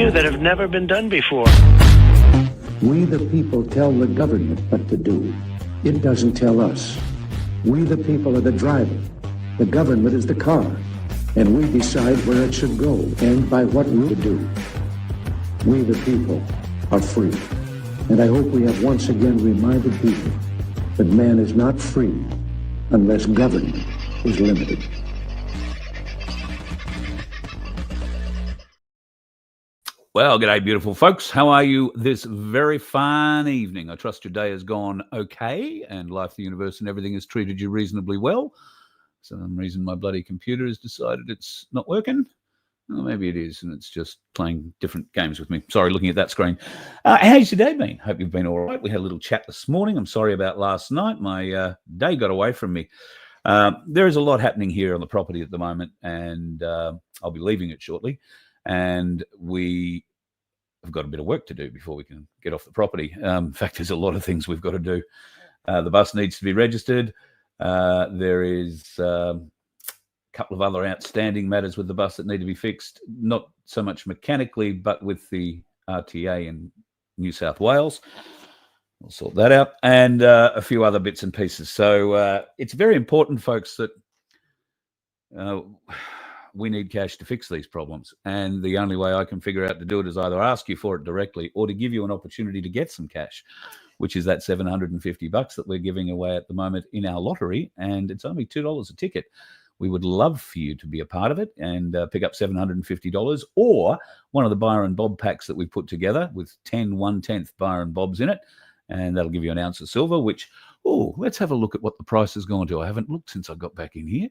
do that have never been done before. We the people tell the government what to do. It doesn't tell us. We the people are the driver. The government is the car. And we decide where it should go and by what route to do. We the people are free. And I hope we have once again reminded people that man is not free unless government is limited. Well, g'day, beautiful folks. How are you this very fine evening? I trust your day has gone okay and life, the universe, and everything has treated you reasonably well. For some reason, my bloody computer has decided it's not working. Well, maybe it is, and it's just playing different games with me. Sorry, looking at that screen. How's your day been? Hope you've been all right. We had a little chat this morning. I'm sorry about last night. My day got away from me. There is a lot happening here on the property at the moment, and I'll be leaving it shortly. And we have got a bit of work to do before we can get off the property. In fact, there's a lot of things we've got to do. The bus needs to be registered. There is a couple of other outstanding matters with the bus that need to be fixed, not so much mechanically, but with the RTA in New South Wales. We'll sort that out, and a few other bits and pieces. So it's very important, folks, that we need cash to fix these problems. And the only way I can figure out to do it is either ask you for it directly or to give you an opportunity to get some cash, which is that $750 that we're giving away at the moment in our lottery. And it's only $2 a ticket. We would love for you to be a part of it and pick up $750 or one of the Byron Bob packs that we put together with 10 1/10 Byron Bobs in it. And that'll give you an ounce of silver, which, let's have a look at what the price has gone to. I haven't looked since I got back in here.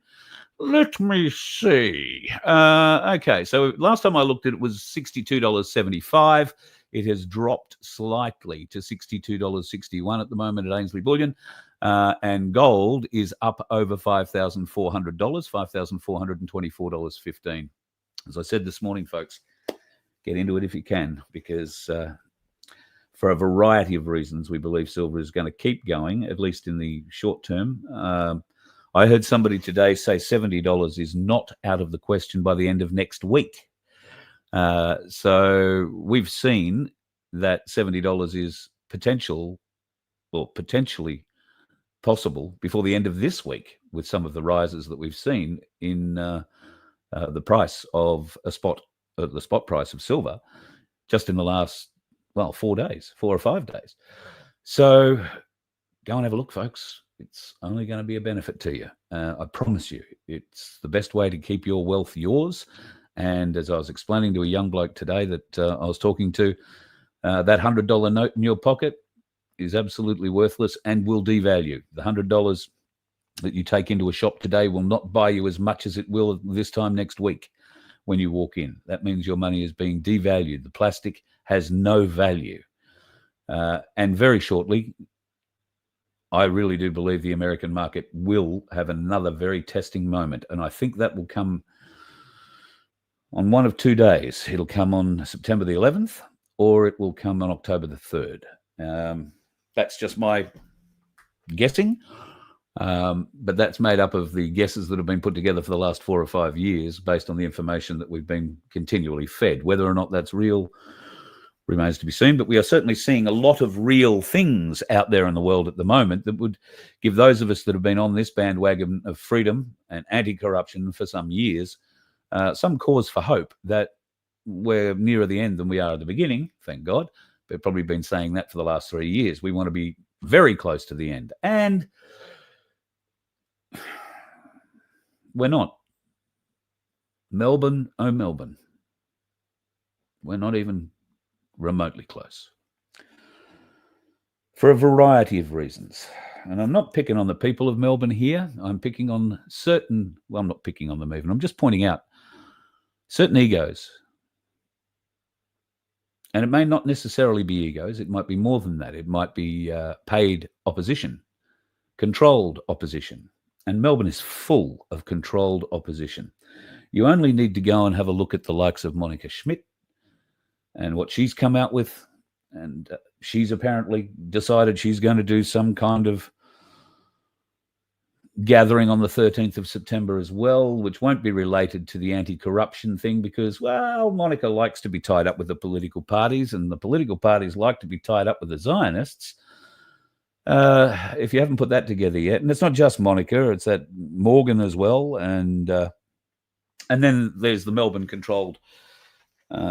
Let me see. Okay, so last time I looked at it was $62.75. It has dropped slightly to $62.61 at the moment at Ainsley Bullion. And gold is up over $5,400, $5,424.15. As I said this morning, folks, get into it if you can, because for a variety of reasons, we believe silver is going to keep going, at least in the short term. I heard somebody today say $70 is not out of the question by the end of next week. So we've seen that $70 is potentially possible before the end of this week with some of the rises that we've seen in the price of the spot price of silver just in the last 4 or 5 days. So go and have a look, folks. It's only going to be a benefit to you. I promise you, it's the best way to keep your wealth yours. And as I was explaining to a young bloke today that I was talking to, that $100 note in your pocket is absolutely worthless and will devalue. The $100 that you take into a shop today will not buy you as much as it will this time next week when you walk in. That means your money is being devalued. The plastic has no value. And very shortly, I really do believe the American market will have another very testing moment. And I think that will come on one of 2 days. It'll come on September the 11th or it will come on October the 3rd. That's just my guessing. But that's made up of the guesses that have been put together for the last 4 or 5 years based on the information that we've been continually fed. Whether or not that's real remains to be seen, but we are certainly seeing a lot of real things out there in the world at the moment that would give those of us that have been on this bandwagon of freedom and anti-corruption for some years some cause for hope that we're nearer the end than we are at the beginning, thank God. We've probably been saying that for the last 3 years. We want to be very close to the end. And we're not. Melbourne, oh Melbourne. We're not even remotely close. For a variety of reasons. And I'm not picking on the people of Melbourne here. I'm picking on I'm not picking on them even. I'm just pointing out certain egos. And it may not necessarily be egos. It might be more than that. It might be paid opposition, controlled opposition. And Melbourne is full of controlled opposition. You only need to go and have a look at the likes of Monica Schmidt and what she's come out with. And she's apparently decided she's going to do some kind of gathering on the 13th of September as well, which won't be related to the anti-corruption thing because, well, Monica likes to be tied up with the political parties, and the political parties like to be tied up with the Zionists. If you haven't put that together yet, and it's not just Monica, it's that Morgan as well, and then there's the Melbourne-controlled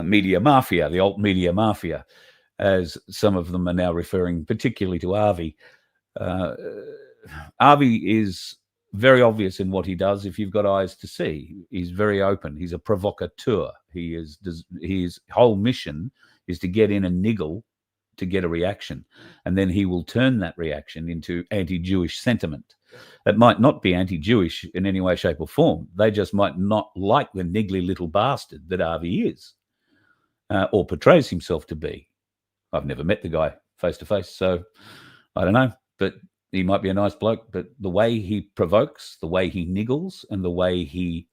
media mafia, the alt media mafia, as some of them are now referring particularly to Avi. Avi is very obvious in what he does if you've got eyes to see. He's very open. He's a provocateur. His whole mission is to get in and niggle to get a reaction, and then he will turn that reaction into anti-Jewish sentiment. That might not be anti-Jewish in any way, shape or form. They just might not like the niggly little bastard that Avi is, or portrays himself to be. I've never met the guy face to face, so I don't know, but he might be a nice bloke. But the way he provokes, the way he niggles, and the way he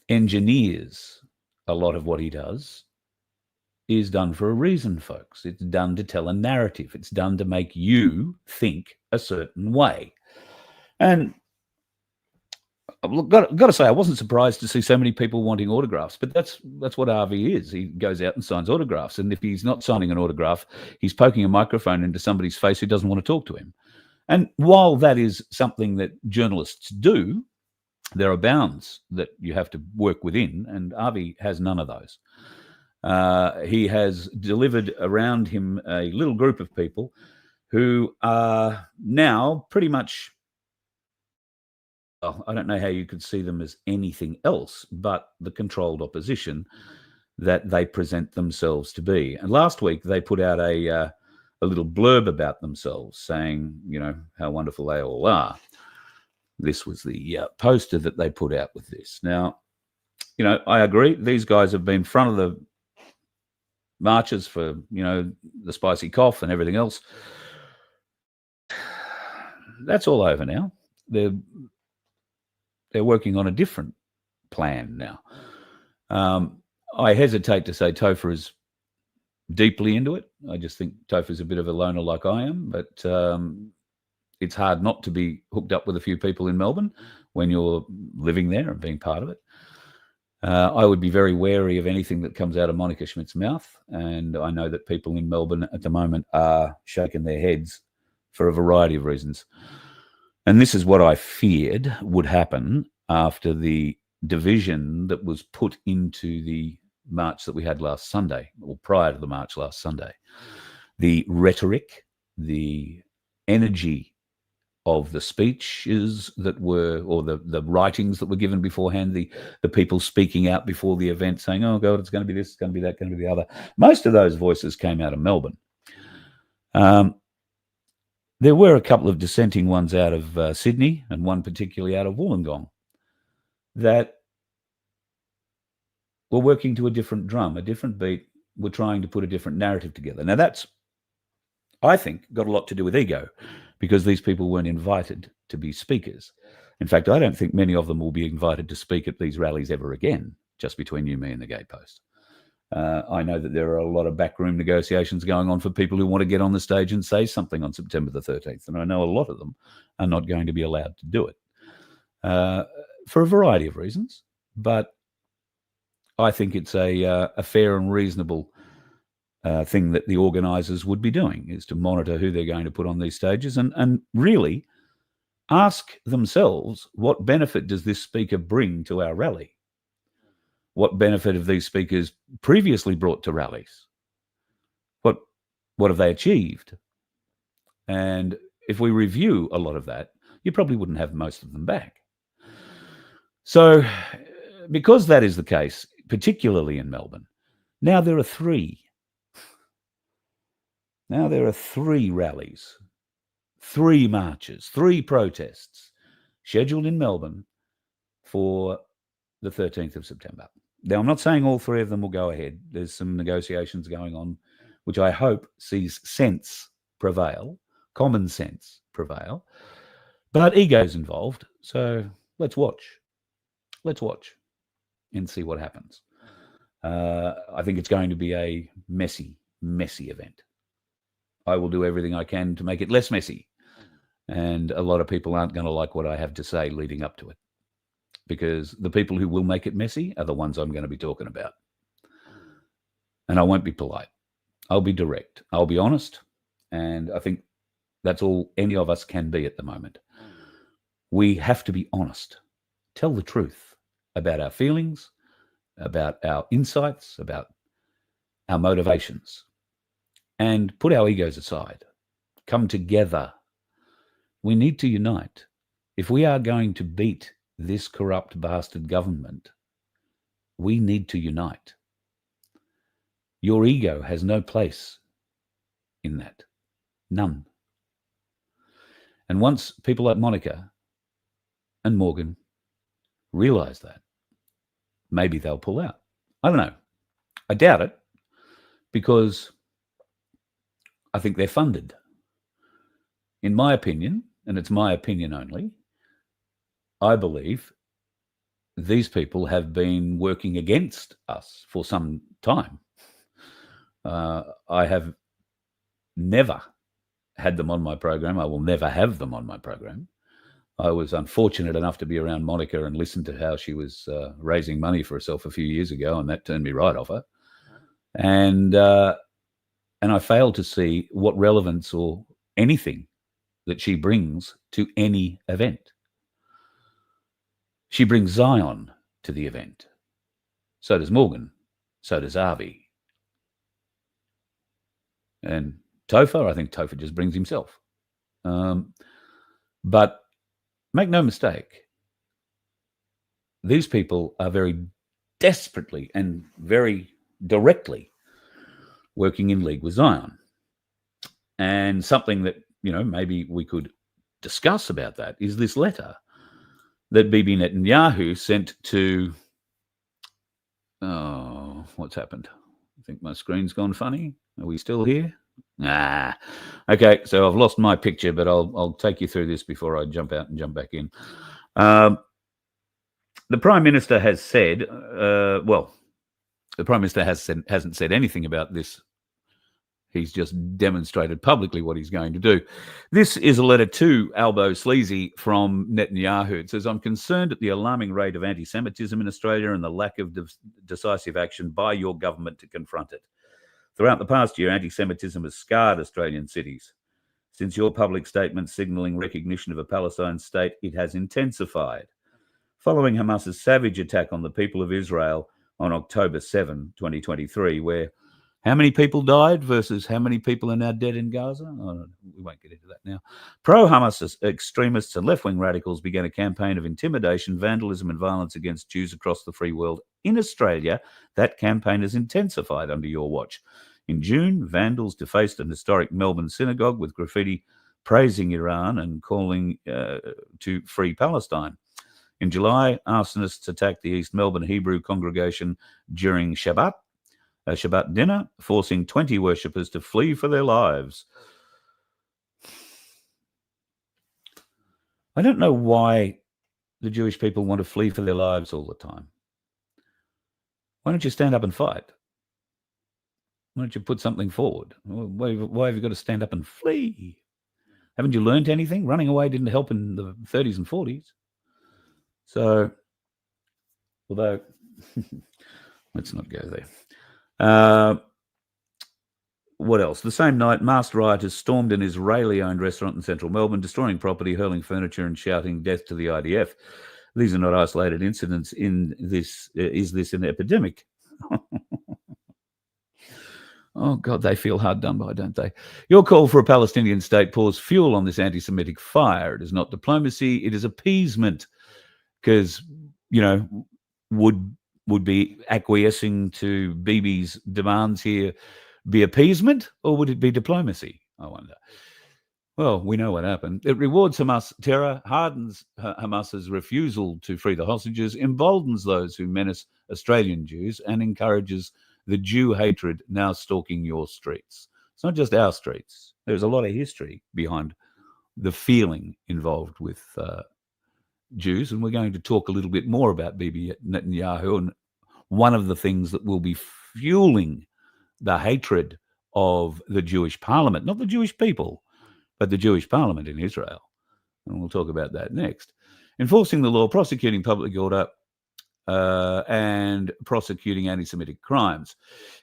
engineers a lot of what he does is done for a reason, folks. It's done to tell a narrative. It's done to make you think a certain way. And I've got to say, I wasn't surprised to see so many people wanting autographs, but that's what Avi is. He goes out and signs autographs, and if he's not signing an autograph, he's poking a microphone into somebody's face who doesn't want to talk to him. And while that is something that journalists do, there are bounds that you have to work within, and Avi has none of those. He has delivered around him a little group of people who are now pretty much, well, I don't know how you could see them as anything else but the controlled opposition that they present themselves to be. And last week they put out a little blurb about themselves saying, you know, how wonderful they all are. This was the poster that they put out with this. Now, you know, I agree. These guys have been front of the marches for, you know, the spicy cough and everything else. That's all over now. They're working on a different plan now. I hesitate to say Topher is deeply into it. I just think Topher's a bit of a loner like I am, but it's hard not to be hooked up with a few people in Melbourne when you're living there and being part of it. I would be very wary of anything that comes out of Monica Schmidt's mouth, and I know that people in Melbourne at the moment are shaking their heads for a variety of reasons. And this is what I feared would happen after the division that was put into the march that we had last Sunday, or prior to the march last Sunday. The rhetoric, the energy of the speeches that were, or the writings that were given beforehand, the people speaking out before the event saying, oh, God, it's going to be this, it's going to be that, it's going to be the other. Most of those voices came out of Melbourne. There were a couple of dissenting ones out of Sydney, and one particularly out of Wollongong, that were working to a different drum, a different beat. We're trying to put a different narrative together. Now, that's, I think, got a lot to do with ego, because these people weren't invited to be speakers. In fact, I don't think many of them will be invited to speak at these rallies ever again, just between you, me, and the Gatepost. I know that there are a lot of backroom negotiations going on for people who want to get on the stage and say something on September the 13th, and I know a lot of them are not going to be allowed to do it for a variety of reasons. But I think it's a fair and reasonable thing that the organisers would be doing, is to monitor who they're going to put on these stages and really ask themselves, what benefit does this speaker bring to our rally? What benefit have these speakers previously brought to rallies? What have they achieved? And if we review a lot of that, you probably wouldn't have most of them back. So because that is the case, particularly in Melbourne, now there are three. Now there are 3 rallies, 3 marches, 3 protests scheduled in Melbourne for the 13th of September. Now, I'm not saying all 3 of them will go ahead. There's some negotiations going on, which I hope sees sense prevail, common sense prevail, but ego's involved. So let's watch. Let's watch and see what happens. I think it's going to be a messy, messy event. I will do everything I can to make it less messy. And a lot of people aren't going to like what I have to say leading up to it, because the people who will make it messy are the ones I'm going to be talking about. And I won't be polite. I'll be direct. I'll be honest. And I think that's all any of us can be at the moment. We have to be honest, tell the truth about our feelings, about our insights, about our motivations, and put our egos aside. Come together. We need to unite. If we are going to beat this corrupt bastard government, we need to unite. Your ego has no place in that. None. And once people like Monica and Morgan realize that, maybe they'll pull out. I don't know. I doubt it, because I think they're funded. In my opinion, and it's my opinion only, I believe these people have been working against us for some time. I have never had them on my program. I will never have them on my program. I was unfortunate enough to be around Monica and listen to how she was raising money for herself a few years ago, and that turned me right off her. And I failed to see what relevance or anything that she brings to any event. She brings Zion to the event. So does Morgan. So does Avi. And Topher, I think Topher just brings himself. But make no mistake, these people are very desperately and very directly working in league with Zion. And something that, maybe we could discuss about that is this letter that Bibi Netanyahu sent to, what's happened? I think my screen's gone funny. Are we still here? Okay, so I've lost my picture, but I'll take you through this before I jump out and jump back in. The Prime Minister has said, the Prime Minister hasn't said anything about this. He's just demonstrated publicly what he's going to do. This is a letter to Albo Sleazy from Netanyahu. It says, I'm concerned at the alarming rate of anti-Semitism in Australia and the lack of decisive action by your government to confront it. Throughout the past year, anti-Semitism has scarred Australian cities. Since your public statement signalling recognition of a Palestine state, it has intensified. Following Hamas's savage attack on the people of Israel on October 7, 2023, where how many people died versus how many people are now dead in Gaza? Oh, we won't get into that now. Pro-Hamas extremists and left-wing radicals began a campaign of intimidation, vandalism and violence against Jews across the free world. In Australia, that campaign has intensified under your watch. In June, vandals defaced an historic Melbourne synagogue with graffiti praising Iran and calling to free Palestine. In July, arsonists attacked the East Melbourne Hebrew congregation during Shabbat dinner, forcing 20 worshippers to flee for their lives. I don't know why the Jewish people want to flee for their lives all the time. Why don't you stand up and fight? Why don't you put something forward? Why have you got to stand up and flee? Haven't you learned anything? Running away didn't help in the 30s and 40s. So, although, let's not go there. What else? The same night, masked rioters stormed an Israeli-owned restaurant in central Melbourne, destroying property, hurling furniture and shouting death to the IDF. These are not isolated incidents. Is this an epidemic? Oh, God, they feel hard done by, don't they? Your call for a Palestinian state pours fuel on this anti-Semitic fire. It is not diplomacy. It is appeasement. Because, would be acquiescing to Bibi's demands here be appeasement, or would it be diplomacy, I wonder? Well, we know what happened. It rewards Hamas terror, hardens Hamas's refusal to free the hostages, emboldens those who menace Australian Jews, and encourages the Jew hatred now stalking your streets. It's not just our streets. There's a lot of history behind the feeling involved with Jews, and we're going to talk a little bit more about Bibi Netanyahu, and one of the things that will be fueling the hatred of the Jewish parliament, not the Jewish people, but the Jewish parliament in Israel, And we'll talk about that next. Enforcing the law, prosecuting public order, and prosecuting anti-Semitic crimes.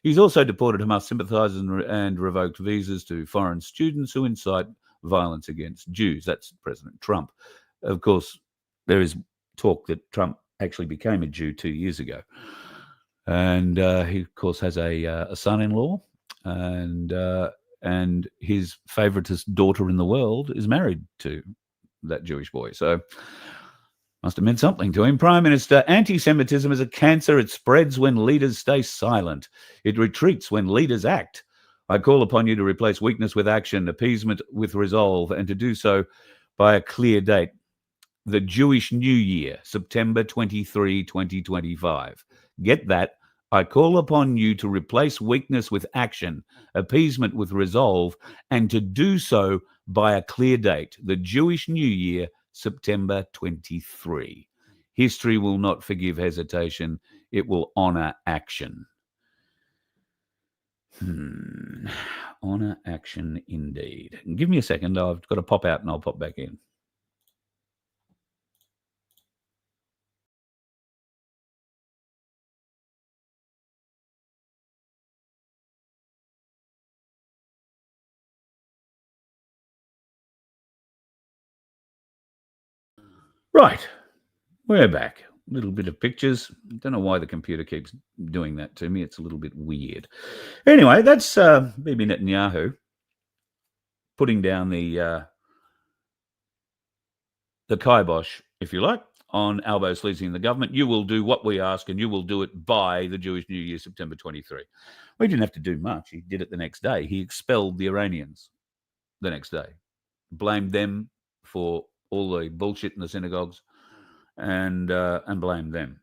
He's also deported Hamas sympathizers and revoked visas to foreign students who incite violence against Jews. That's President Trump. Of course, there is talk that Trump actually became a Jew 2 years ago. And he, of course, has a son-in-law, and his favoritist daughter in the world is married to that Jewish boy. So must have meant something to him. Prime Minister, anti-Semitism is a cancer. It spreads when leaders stay silent. It retreats when leaders act. I call upon you to replace weakness with action, appeasement with resolve, and to do so by a clear date. The Jewish New Year, September 23, 2025. Get that. I call upon you to replace weakness with action, appeasement with resolve, and to do so by a clear date. The Jewish New Year, September 23. History will not forgive hesitation. It will honor action. Honor action indeed. Give me a second. I've got to pop out and I'll pop back in. Right. We're back. A little bit of pictures. Don't know why the computer keeps doing that to me. It's a little bit weird. Anyway, that's Bibi Netanyahu putting down the kibosh, if you like, on Albo Sleazy and the government. You will do what we ask, and you will do it by the Jewish New Year, September 23. Well, he didn't have to do much. He did it the next day. He expelled the Iranians the next day, blamed them for all the bullshit in the synagogues, and blamed them.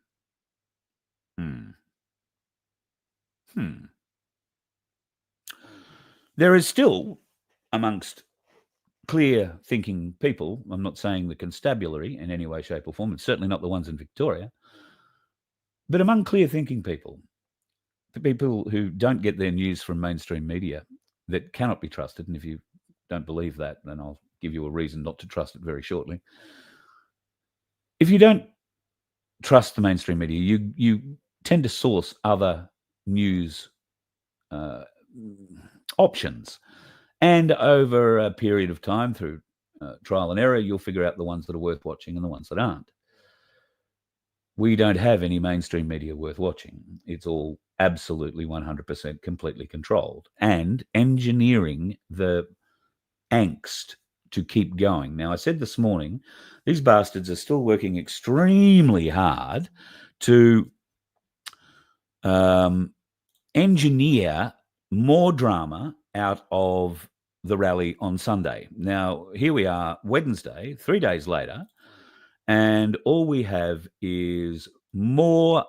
There is still, amongst clear thinking people, I'm not saying the constabulary in any way, shape or form, it's certainly not the ones in Victoria, but among clear thinking people, the people who don't get their news from mainstream media, that cannot be trusted, and if you don't believe that, then I'll give you a reason not to trust it very shortly. If you don't trust the mainstream media, you tend to source other news options. And over a period of time, through trial and error, you'll figure out the ones that are worth watching and the ones that aren't. We don't have any mainstream media worth watching. It's all absolutely 100% completely controlled and engineering the angst to keep going. Now, I said this morning, these bastards are still working extremely hard to engineer more drama out of the rally on Sunday. Now, here we are, Wednesday, 3 days later, and all we have is more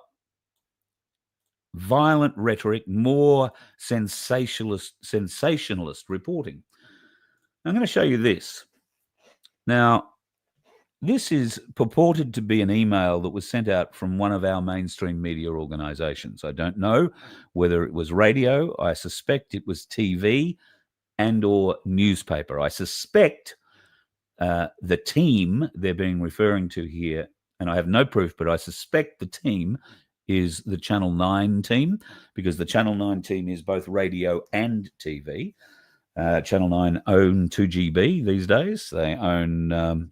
violent rhetoric, more sensationalist reporting. I'm going to show you this. Now, this is purported to be an email that was sent out from one of our mainstream media organizations. I don't know whether it was radio. I suspect it was TV and or newspaper. I suspect the team they're being referring to here, and I have no proof, but I suspect the team is the Channel 9 team, because the Channel 9 team is both radio and TV. Channel 9 own 2GB these days. They own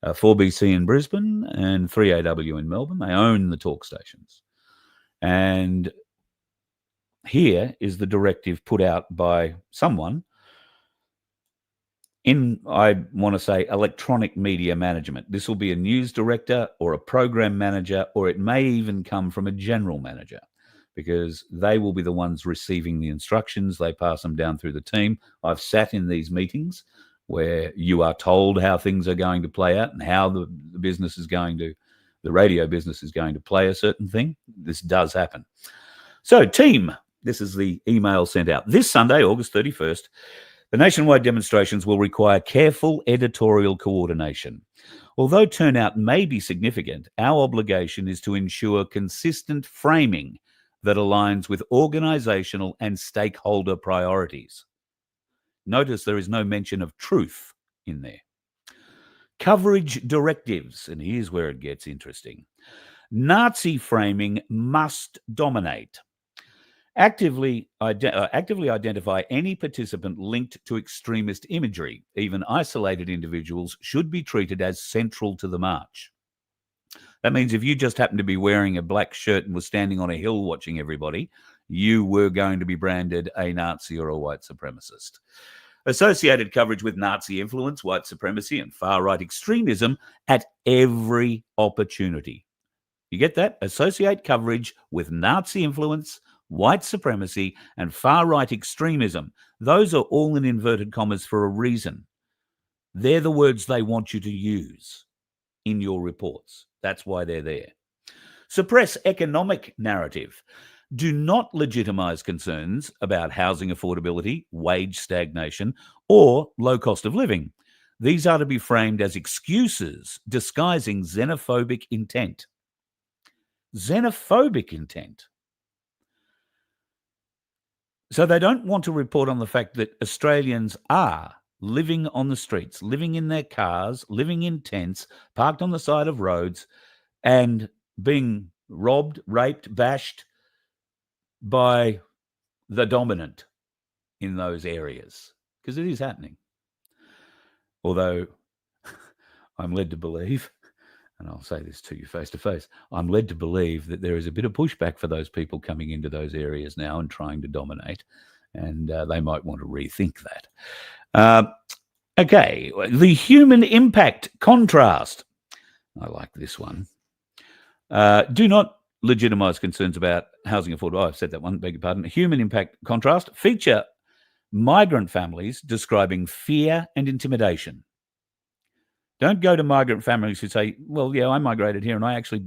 4BC in Brisbane and 3AW in Melbourne. They own the talk stations. And here is the directive put out by someone in, I want to say, electronic media management. This will be a news director or a program manager, or it may even come from a general manager, because they will be the ones receiving the instructions. They pass them down through the team. I've sat in these meetings where you are told how things are going to play out and how the business is going to, the radio business is going to play a certain thing. This does happen. So, team, this is the email sent out. This Sunday, August 31st, the nationwide demonstrations will require careful editorial coordination. Although turnout may be significant, our obligation is to ensure consistent framing that aligns with organisational and stakeholder priorities. Notice there is no mention of truth in there. Coverage directives, and here's where it gets interesting. Nazi framing must dominate. Actively identify any participant linked to extremist imagery. Even isolated individuals should be treated as central to the march. That means if you just happened to be wearing a black shirt and was standing on a hill watching everybody, you were going to be branded a Nazi or a white supremacist. Associated coverage with Nazi influence, white supremacy, and far-right extremism at every opportunity. You get that? Associate coverage with Nazi influence, white supremacy, and far-right extremism. Those are all in inverted commas for a reason. They're the words they want you to use in your reports. That's why they're there. Suppress economic narrative. Do not legitimize concerns about housing affordability, wage stagnation, or low cost of living. These are to be framed as excuses disguising xenophobic intent. Xenophobic intent. So they don't want to report on the fact that Australians are living on the streets, living in their cars, living in tents, parked on the side of roads, and being robbed, raped, bashed by the dominant in those areas, because it is happening. Although I'm led to believe, and I'll say this to you face to face, I'm led to believe that there is a bit of pushback for those people coming into those areas now and trying to dominate, and they might want to rethink that. Okay, the human impact contrast. I like this one. Do not legitimize concerns about housing affordability. Oh, I've said that one, beg your pardon. Human impact contrast. Feature migrant families describing fear and intimidation. Don't go to migrant families who say, well, yeah, I migrated here and I actually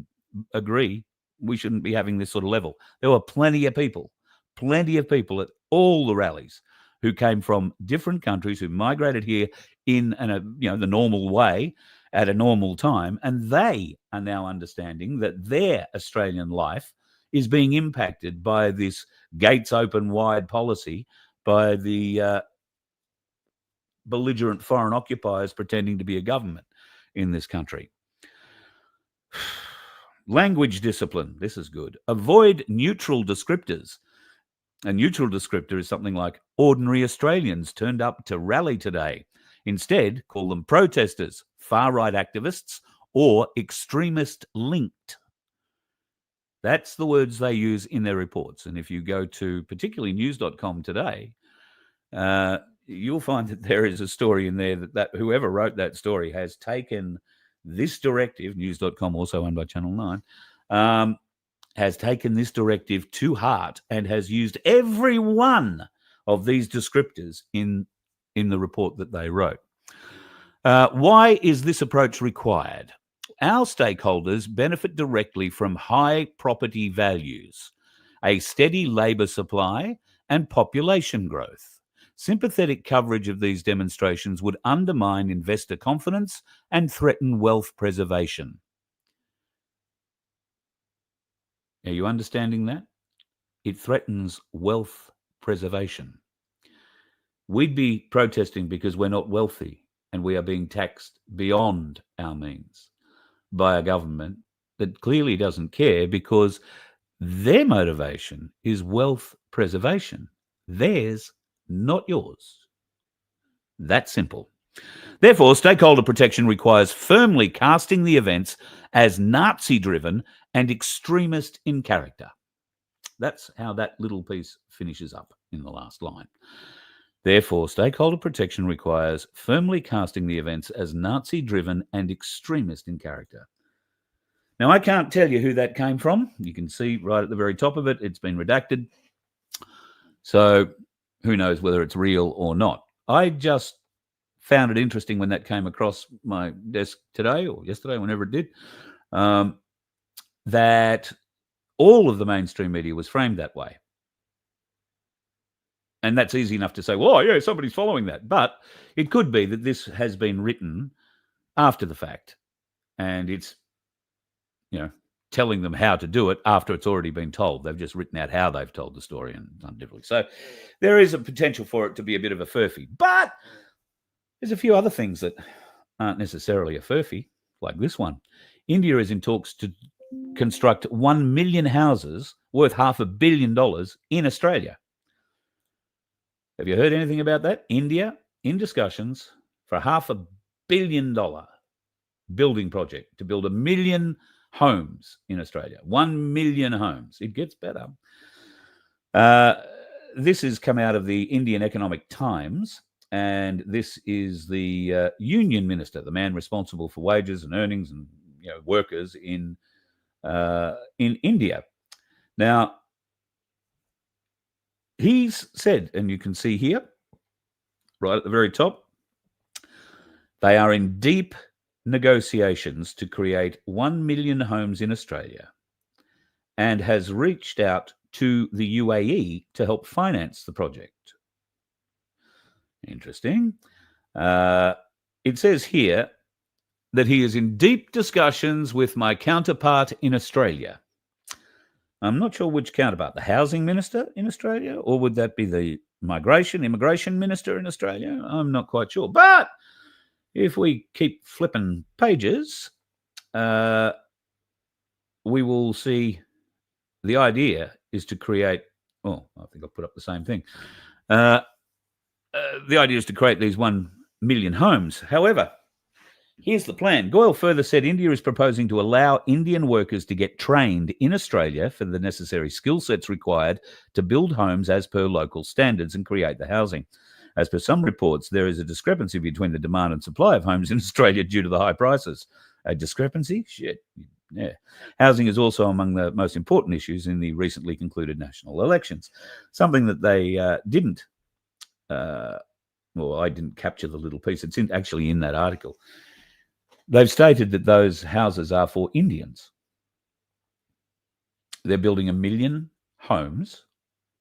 agree we shouldn't be having this sort of level. There were plenty of people at all the rallies who came from different countries who migrated here in the normal way at a normal time, and they are now understanding that their Australian life is being impacted by this gates open wide policy by the belligerent foreign occupiers pretending to be a government in this country. Language discipline. This is good. Avoid neutral descriptors. A neutral descriptor is something like ordinary Australians turned up to rally today. Instead, call them protesters, far-right activists, or extremist linked. That's the words they use in their reports. And if you go to particularly news.com today, you'll find that there is a story in there that whoever wrote that story has taken this directive, news.com also owned by Channel 9, has taken this directive to heart and has used every one of these descriptors in the report that they wrote. Why is this approach required? Our stakeholders benefit directly from high property values, a steady labour supply, and population growth. Sympathetic coverage of these demonstrations would undermine investor confidence and threaten wealth preservation. Are you understanding that? It threatens wealth preservation. We'd be protesting because we're not wealthy and we are being taxed beyond our means by a government that clearly doesn't care because their motivation is wealth preservation. Theirs, not yours. That simple. Therefore, stakeholder protection requires firmly casting the events as Nazi-driven and extremist in character. That's how that little piece finishes up in the last line. Therefore, stakeholder protection requires firmly casting the events as Nazi-driven and extremist in character. Now, I can't tell you who that came from. You can see right at the very top of it, it's been redacted. So who knows whether it's real or not. I just found it interesting when that came across my desk today or yesterday, whenever it did, that all of the mainstream media was framed that way. And that's easy enough to say, well, yeah, somebody's following that. But it could be that this has been written after the fact. And it's, telling them how to do it after it's already been told. They've just written out how they've told the story and done differently. So there is a potential for it to be a bit of a furphy. But there's a few other things that aren't necessarily a furphy like this one. India is in talks to construct 1 million houses worth $500 million in Australia. Have you heard anything about that? India in discussions for a $500 million building project to build 1 million homes in Australia. 1 million homes. It gets better. This has come out of the Indian Economic Times, and this is the union minister, the man responsible for wages and earnings and workers in India. Now, he's said, and you can see here, right at the very top, they are in deep negotiations to create 1 million homes in Australia and has reached out to the UAE to help finance the project. Interesting. It says here that he is in deep discussions with my counterpart in Australia. I'm not sure which counterpart, the housing minister in Australia, or would that be the immigration minister in Australia? I'm not quite sure. But if we keep flipping pages, we will see the idea is to create, I think I'll put up the same thing. The idea is to create these 1 million homes. However, here's the plan. Goyal further said India is proposing to allow Indian workers to get trained in Australia for the necessary skill sets required to build homes as per local standards and create the housing. As per some reports, there is a discrepancy between the demand and supply of homes in Australia due to the high prices. A discrepancy? Shit. Yeah. Housing is also among the most important issues in the recently concluded national elections. Something that they didn't. I didn't capture the little piece. It's actually in that article. They've stated that those houses are for Indians. They're building 1 million homes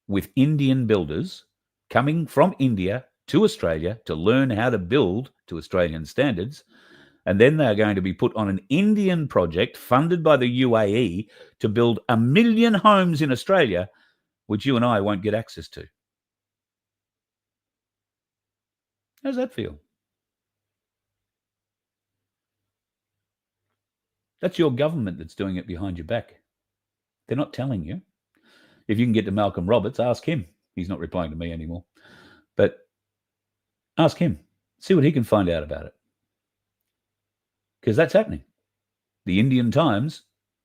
with Indian builders coming from India to Australia to learn how to build to Australian standards. And then they're going to be put on an Indian project funded by the UAE to build 1 million homes in Australia, which you and I won't get access to. How's that feel? That's your government that's doing it behind your back. They're not telling you. If you can get to Malcolm Roberts, ask him. He's not replying to me anymore. But ask him. See what he can find out about it. Because that's happening. The Indian Times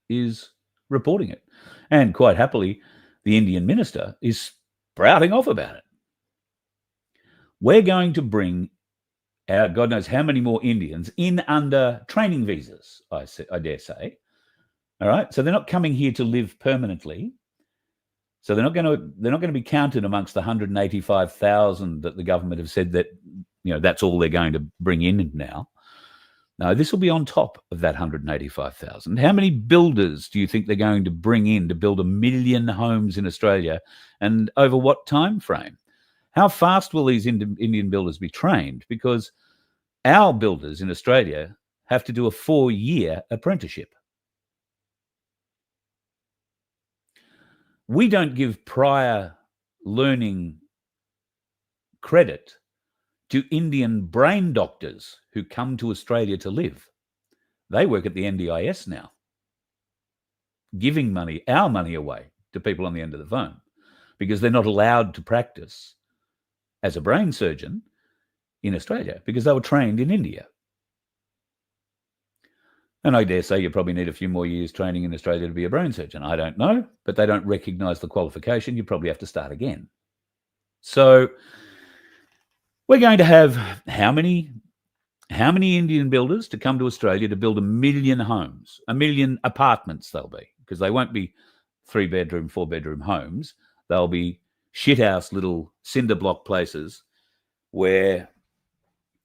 is reporting it. And quite happily, the Indian minister is sprouting off about it. We're going to bring God knows how many more Indians in under training visas, I dare say. All right. So they're not coming here to live permanently. So they're not going to be counted amongst the 185,000 that the government have said that, that's all they're going to bring in now. No, this will be on top of that 185,000. How many builders do you think they're going to bring in to build 1 million homes in Australia, and over what time frame? How fast will these Indian builders be trained? Because our builders in Australia have to do a 4-year apprenticeship. We don't give prior learning credit to Indian brain doctors who come to Australia to live. They work at the NDIS now, giving our money away to people on the end of the phone because they're not allowed to practice as a brain surgeon in Australia because they were trained in India. And I dare say you probably need a few more years training in Australia to be a brain surgeon. I don't know, but they don't recognise the qualification. You probably have to start again. So we're going to have how many Indian builders to come to Australia to build 1 million homes, 1 million apartments they'll be, because they won't be 3-bedroom, 4-bedroom homes. They'll be shithouse little cinder block places where,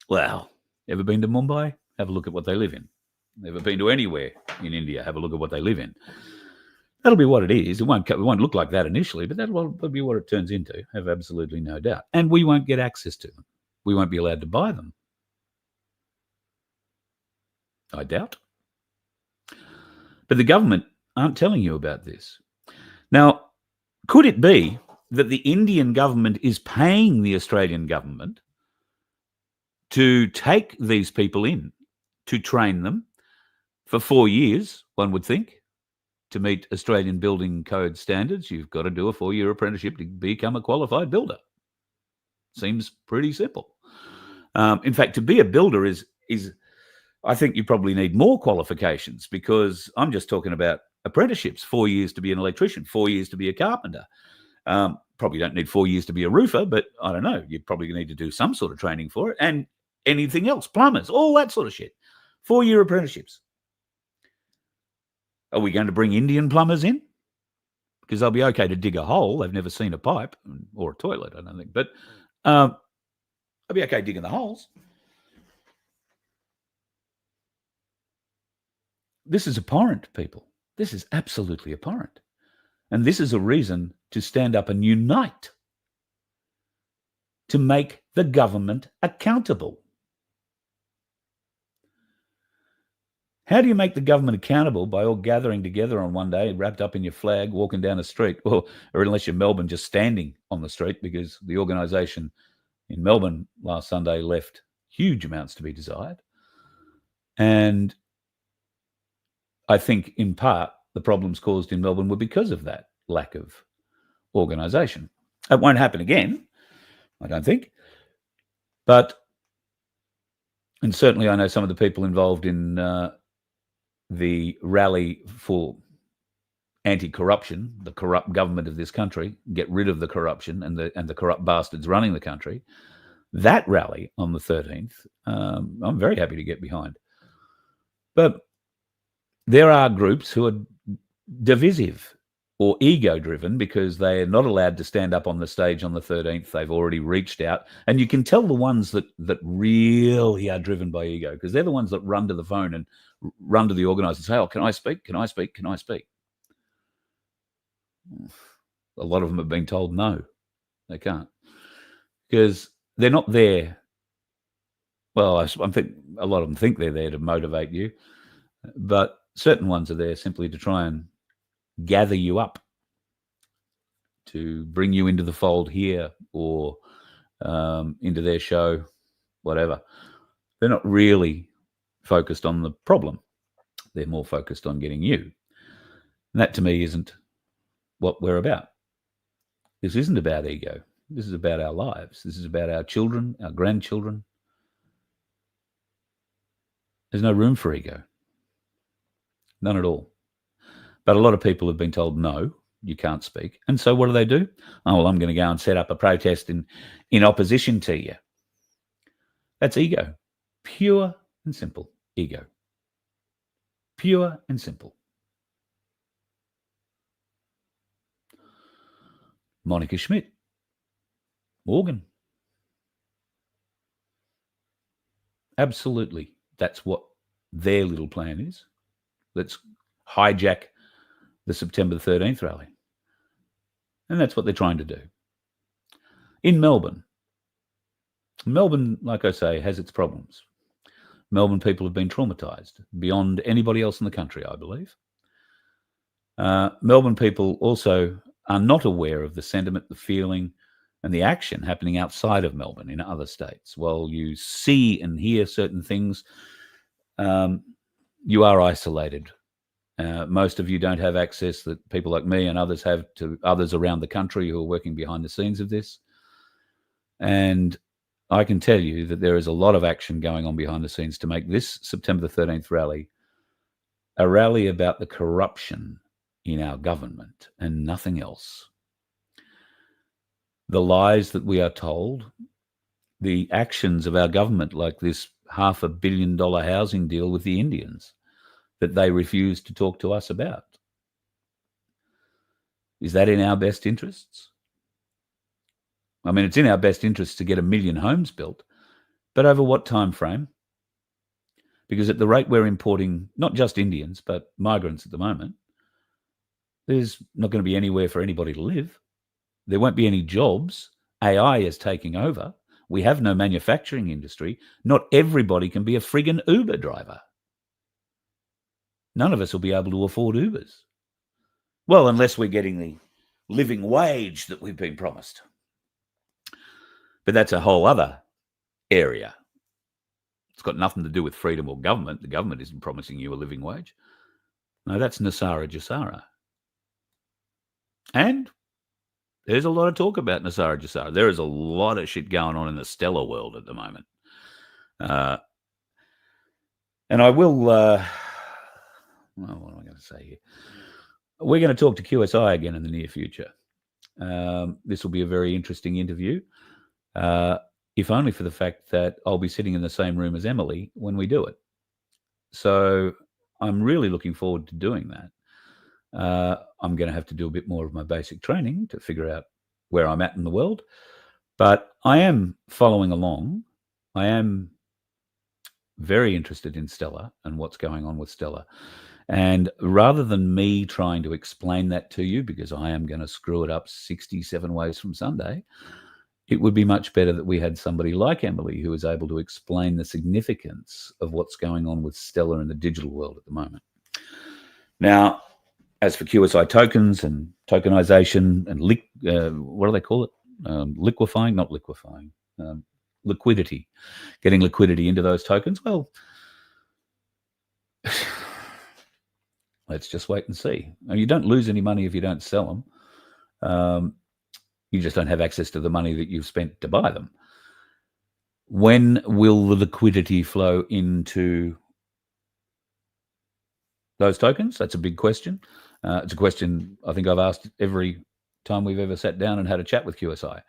ever been to Mumbai? Have a look at what they live in. Never been to anywhere in India? Have a look at what they live in. That'll be what it is. It won't look like that initially, but that'll be what it turns into. Have absolutely no doubt. And we won't get access to them. We won't be allowed to buy them. I doubt. But the government aren't telling you about this. Now, could it be that the Indian government is paying the Australian government to take these people in to train them for 4 years, one would think. To meet Australian building code standards, you've got to do a 4-year apprenticeship to become a qualified builder. Seems pretty simple. In fact, to be a builder is I think you probably need more qualifications, because I'm just talking about apprenticeships, 4 years to be an electrician, 4 years to be a carpenter. Probably don't need 4 years to be a roofer, but I don't know, you probably need to do some sort of training for it, and anything else, plumbers, all that sort of shit. 4-year apprenticeships. Are we going to bring Indian plumbers in? Because they'll be okay to dig a hole. They've never seen a pipe or a toilet, I don't think. But they'll be okay digging the holes. This is abhorrent, people. This is absolutely abhorrent. And this is a reason to stand up and unite, to make the government accountable. How do you make the government accountable? By all gathering together on one day, wrapped up in your flag, walking down the street, or unless you're Melbourne, just standing on the street, because the organisation in Melbourne last Sunday left huge amounts to be desired. And I think in part the problems caused in Melbourne were because of that lack of organisation. It won't happen again, I don't think. And certainly I know some of the people involved in the rally for anti-corruption, the corrupt government of this country, get rid of the corruption and the corrupt bastards running the country. That rally on the 13th, I'm very happy to get behind. But there are groups who are divisive or ego-driven because they are not allowed to stand up on the stage on the 13th. They've already reached out. And you can tell the ones that really are driven by ego, because they're the ones that run to the phone and run to the organiser and say, oh, can I speak? Can I speak? Can I speak? A lot of them have been told no, they can't, because they're not there. Well, I think a lot of them think they're there to motivate you, but certain ones are there simply to try and gather you up, to bring you into the fold here or into their show, whatever. They're not really focused on the problem. They're more focused on getting you. And that to me isn't what we're about. This isn't about ego. This is about our lives. This is about our children, our grandchildren. There's no room for ego. None at all. But a lot of people have been told, no, you can't speak. And so what do? Oh, well, I'm going to go and set up a protest in opposition to you. That's ego. Pure and simple ego. Pure and simple. Monica Schmidt. Morgan. Absolutely. That's what their little plan is. Let's hijack the September 13th rally. And that's what they're trying to do. In Melbourne, like I say, has its problems. Melbourne people have been traumatised beyond anybody else in the country, I believe. Melbourne people also are not aware of the sentiment, the feeling, and the action happening outside of Melbourne in other states. While you see and hear certain things, you are isolated. Most of you don't have access that people like me and others have to others around the country who are working behind the scenes of this. And I can tell you that there is a lot of action going on behind the scenes to make this September the 13th rally a rally about the corruption in our government and nothing else. The lies that we are told, the actions of our government, like this $500 million housing deal with the Indians that they refuse to talk to us about. Is that in our best interests? I mean, it's in our best interests to get 1 million homes built, but over what time frame? Because at the rate we're importing not just Indians, but migrants at the moment, there's not going to be anywhere for anybody to live. There won't be any jobs. AI is taking over. We have no manufacturing industry. Not everybody can be a friggin' Uber driver. None of us will be able to afford Ubers. Well, unless we're getting the living wage that we've been promised. But that's a whole other area. It's got nothing to do with freedom or government. The government isn't promising you a living wage. No, that's Nasara Jasara. And there's a lot of talk about Nasara Jasara. There is a lot of shit going on in the stellar world at the moment. And I will, well, what am I going to say here? We're going to talk to QSI again in the near future. This will be a very interesting interview, if only for the fact that I'll be sitting in the same room as Emily when we do it. So I'm really looking forward to doing that. I'm going to have to do a bit more of my basic training to figure out where I'm at in the world. But I am following along. I am very interested in Stella and what's going on with Stella. And rather than me trying to explain that to you, because I am going to screw it up 67 ways from Sunday, it would be much better that we had somebody like Emily who is able to explain the significance of what's going on with Stella in the digital world at the moment. Now, as for QSI tokens and tokenization and what do they call it? Liquidity, getting liquidity into those tokens. Well, let's just wait and see. You don't lose any money if you don't sell them. You just don't have access to the money that you've spent to buy them. When will the liquidity flow into those tokens? That's a big question. It's a question I think I've asked every time we've ever sat down and had a chat with QSI.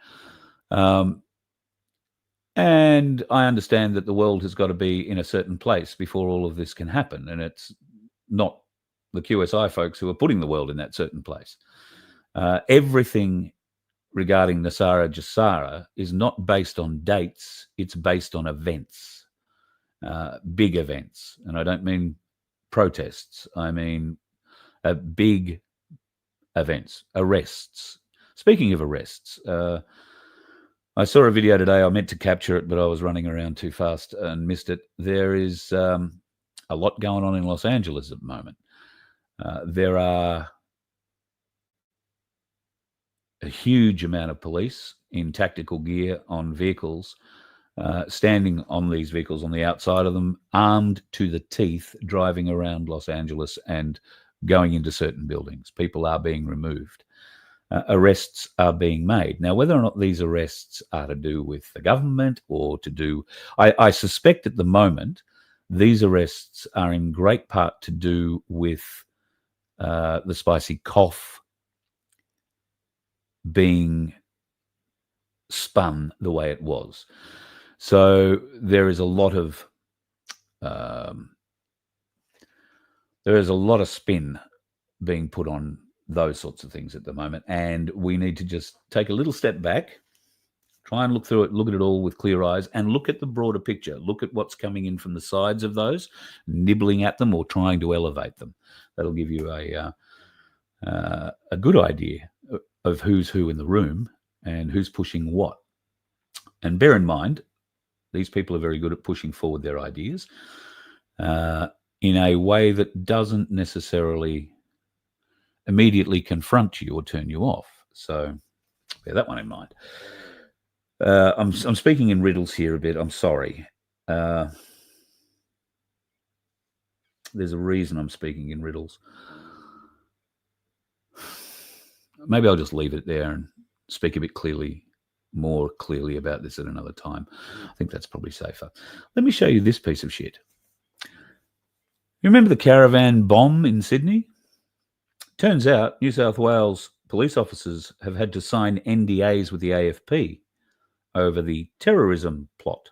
And I understand that the world has got to be in a certain place before all of this can happen. And it's not the QSI folks who are putting the world in that certain place. Everything regarding Nasara Jasara is not based on dates. It's based on events, big events. And I don't mean protests. I mean big events, arrests. Speaking of arrests, I saw a video today. I meant to capture it, but I was running around too fast and missed it. There is a lot going on in Los Angeles at the moment. There are a huge amount of police in tactical gear on vehicles, standing on these vehicles on the outside of them, armed to the teeth, driving around Los Angeles and going into certain buildings. People are being removed. Arrests are being made. Now, whether or not these arrests are to do with the government or to do, I suspect at the moment, these arrests are in great part to do with the spicy cough being spun the way it was. So there is a lot of spin being put on those sorts of things at the moment, and we need to just take a little step back, try and look through it, look at it all with clear eyes, and look at the broader picture. Look at what's coming in from the sides of those, nibbling at them or trying to elevate them. That'll give you a good idea of who's who in the room and who's pushing what. And bear in mind, these people are very good at pushing forward their ideas in a way that doesn't necessarily immediately confront you or turn you off. So bear that one in mind. I'm speaking in riddles here a bit. I'm sorry. There's a reason I'm speaking in riddles. Maybe I'll just leave it there and speak a bit more clearly about this at another time. I think that's probably safer. Let me show you this piece of shit. You remember the caravan bomb in Sydney? Turns out New South Wales police officers have had to sign NDAs with the AFP over the terrorism plot.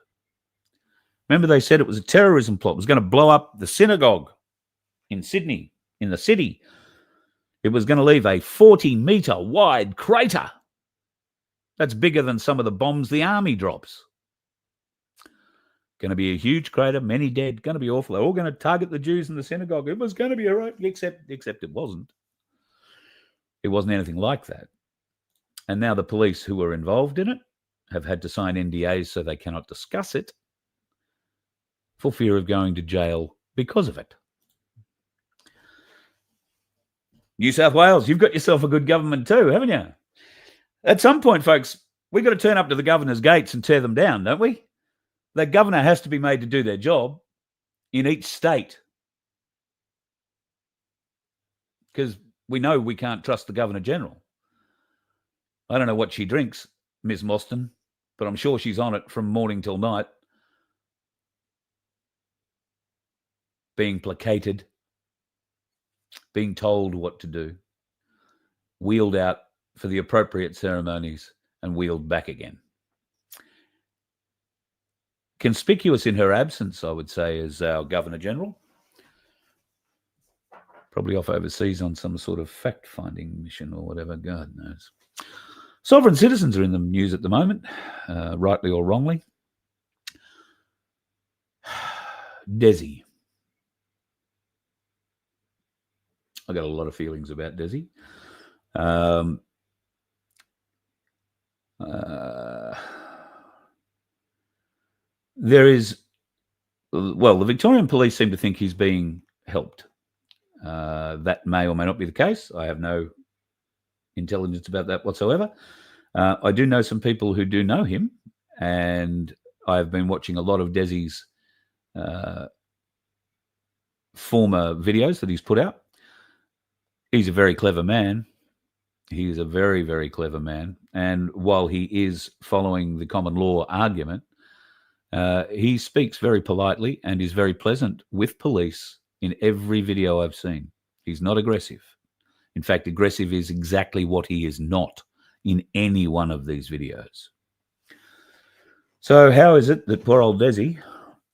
Remember they said it was a terrorism plot. It was going to blow up the synagogue in Sydney, in the city. It was going to leave a 40-metre wide crater. That's bigger than some of the bombs the army drops. Going to be a huge crater, many dead, going to be awful. They're all going to target the Jews in the synagogue. It was going to be all right, except it wasn't. It wasn't anything like that. And now the police who were involved in it have had to sign NDAs so they cannot discuss it for fear of going to jail because of it. New South Wales, you've got yourself a good government too, haven't you? At some point, folks, we've got to turn up to the governor's gates and tear them down, don't we? The governor has to be made to do their job in each state, because we know we can't trust the Governor-General. I don't know what she drinks, Ms. Mostyn, but I'm sure she's on it from morning till night, being placated, being told what to do, wheeled out for the appropriate ceremonies and wheeled back again. Conspicuous in her absence, I would say, is our Governor-General. Probably off overseas on some sort of fact-finding mission or whatever, God knows. Sovereign citizens are in the news at the moment, rightly or wrongly. Desi. I got a lot of feelings about Desi. There is, well, the Victorian police seem to think he's being helped. That may or may not be the case. I have no intelligence about that whatsoever. I do know some people who do know him, and I've been watching a lot of Desi's former videos that he's put out. He's a very clever man. He is a very, very clever man. And while he is following the common law argument, he speaks very politely and is very pleasant with police in every video I've seen. He's not aggressive. In fact, aggressive is exactly what he is not in any one of these videos. So how is it that poor old Desi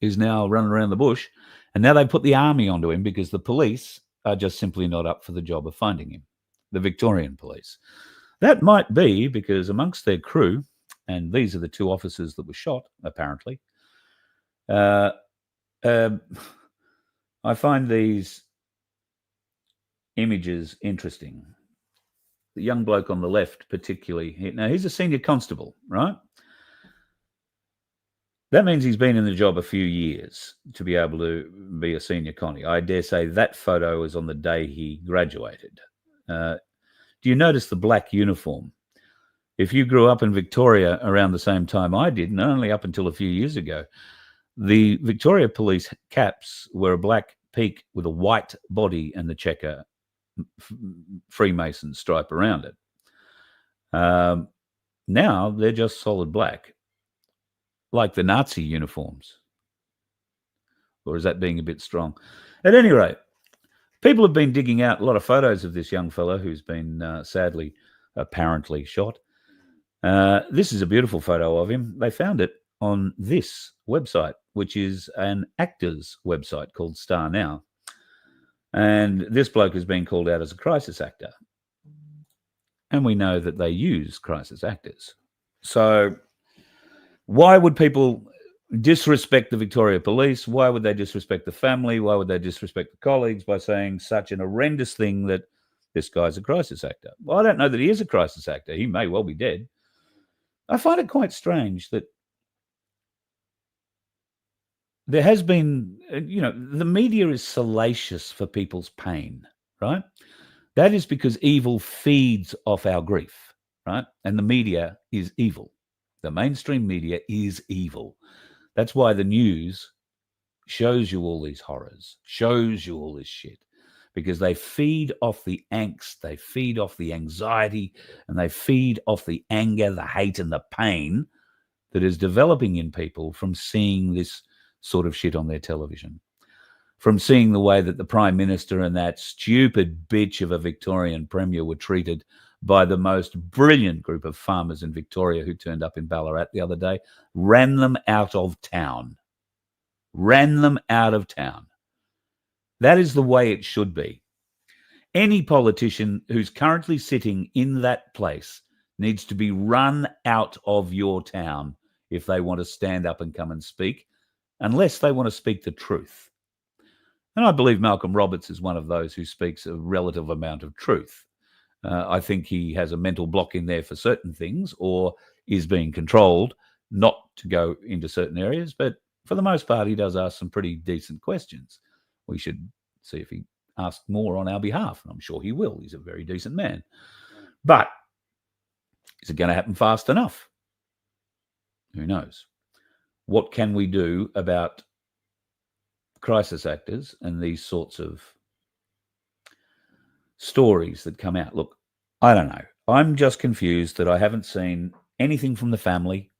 is now running around the bush, and now they put the army onto him because the police are just simply not up for the job of finding him, the Victorian police? That might be because amongst their crew, and these are the two officers that were shot, apparently, I find these images interesting. The young bloke on the left particularly, now he's a senior constable, right? That means he's been in the job a few years to be able to be a senior connie. I dare say that photo was on the day he graduated. Do you notice the black uniform? If you grew up in Victoria around the same time I did, and only up until a few years ago, the Victoria Police caps were a black peak with a white body and the checker Freemason stripe around it. Now they're just solid black, like the Nazi uniforms. Or is that being a bit strong? At any rate, people have been digging out a lot of photos of this young fellow who's been sadly, apparently shot. This is a beautiful photo of him. They found it on this website, which is an actor's website called Star Now. And this bloke has been called out as a crisis actor. And we know that they use crisis actors. So why would people disrespect the Victoria Police? Why would they disrespect the family? Why would they disrespect the colleagues by saying such an horrendous thing that this guy's a crisis actor? Well, I don't know that he is a crisis actor. He may well be dead. I find it quite strange that there has been, the media is salacious for people's pain, right? That is because evil feeds off our grief, right? And the media is evil. The mainstream media is evil. That's why the news shows you all these horrors, shows you all this shit, because they feed off the angst, they feed off the anxiety, and they feed off the anger, the hate, and the pain that is developing in people from seeing this sort of shit on their television, from seeing the way that the Prime Minister and that stupid bitch of a Victorian Premier were treated by the most brilliant group of farmers in Victoria who turned up in Ballarat the other day, ran them out of town. Ran them out of town. That is the way it should be. Any politician who's currently sitting in that place needs to be run out of your town if they want to stand up and come and speak, unless they want to speak the truth. And I believe Malcolm Roberts is one of those who speaks a relative amount of truth. I think he has a mental block in there for certain things, or is being controlled not to go into certain areas. But for the most part, he does ask some pretty decent questions. We should see if he asks more on our behalf. And I'm sure he will. He's a very decent man. But is it going to happen fast enough? Who knows? what can we do about crisis actors and these sorts of stories that come out? Look, I don't know. I'm just confused that I haven't seen anything from the family.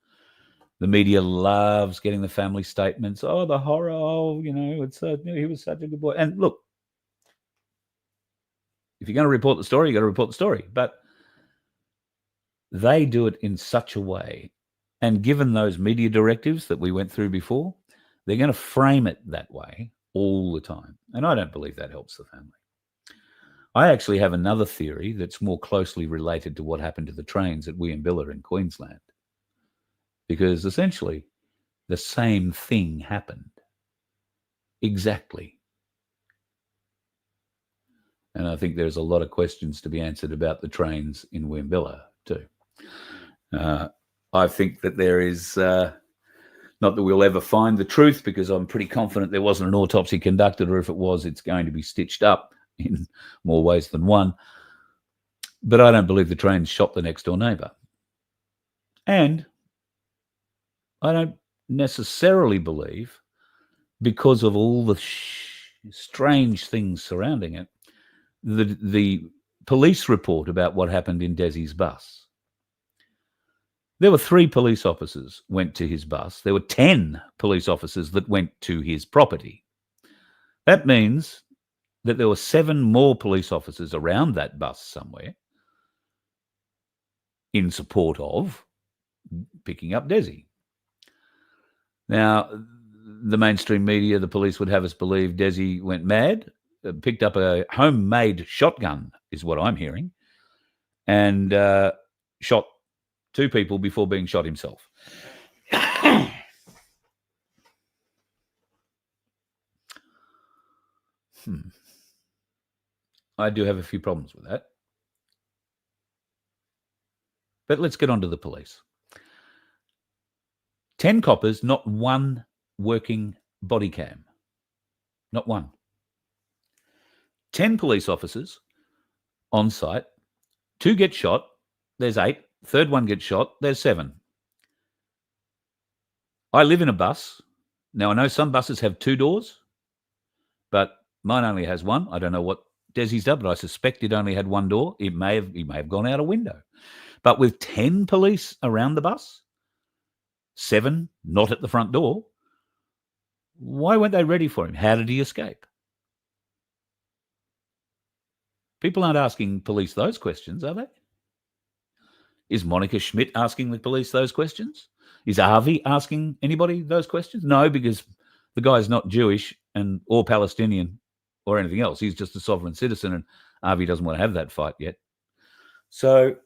The media loves getting the family statements. Oh, the horror. Oh, he was such a good boy. And look, if you're going to report the story, you got to report the story. But they do it in such a way. And given those media directives that we went through before, they're going to frame it that way all the time. And I don't believe that helps the family. I actually have another theory that's more closely related to what happened to the trains at Williambilla in Queensland. Because essentially, the same thing happened. Exactly. And I think there's a lot of questions to be answered about the trains in Williambilla too. I think that there is, not that we'll ever find the truth, because I'm pretty confident there wasn't an autopsy conducted, or if it was, it's going to be stitched up in more ways than one. But I don't believe the trains shot the next door neighbour. And I don't necessarily believe, because of all the strange things surrounding it, the police report about what happened in Desi's bus. There were 3 police officers went to his bus. There were 10 police officers that went to his property. That means that there were 7 more police officers around that bus somewhere in support of picking up Desi. Now, the mainstream media, the police would have us believe Desi went mad, picked up a homemade shotgun, is what I'm hearing, and shot 2 people before being shot himself. I do have a few problems with that. But let's get on to the police. 10 coppers, not one working body cam. Not one. 10 police officers on site. 2 get shot. There's 8. Third one gets shot. There's 7. I live in a bus. Now, I know some buses have 2 doors, but mine only has 1. I don't know what Desi's done, but I suspect it only had 1 door. He may have gone out a window. But with 10 police around the bus, 7 not at the front door, why weren't they ready for him? How did he escape? People aren't asking police those questions, are they? Is Monica Schmidt asking the police those questions? Is Avi asking anybody those questions? No, because the guy's not Jewish or Palestinian or anything else. He's just a sovereign citizen, and Avi doesn't want to have that fight yet. So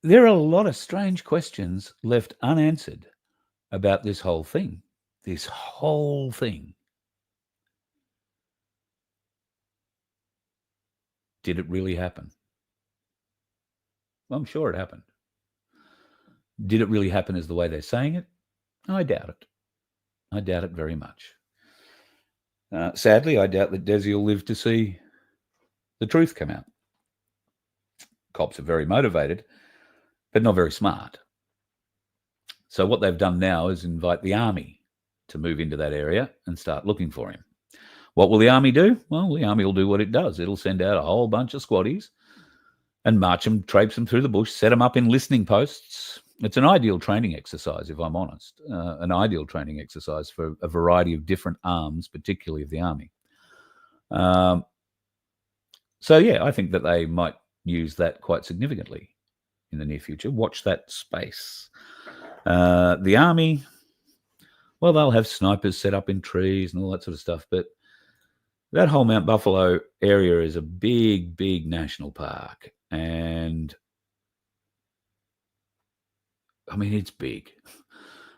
there are a lot of strange questions left unanswered about this whole thing. This whole thing. Did it really happen? Well, I'm sure it happened. Did it really happen as the way they're saying it? I doubt it. I doubt it very much. Sadly, I doubt that Desi will live to see the truth come out. Cops are very motivated, but not very smart. So what they've done now is invite the army to move into that area and start looking for him. What will the army do? Well, the army will do what it does. It'll send out a whole bunch of squaddies and march them, traipse them through the bush, set them up in listening posts. It's an ideal training exercise, if I'm honest, an ideal training exercise for a variety of different arms, particularly of the army. So, yeah, I think that they might use that quite significantly in the near future. Watch that space. The army, well, they'll have snipers set up in trees and all that sort of stuff, but that whole Mount Buffalo area is a big, big national park. And, I mean, it's big.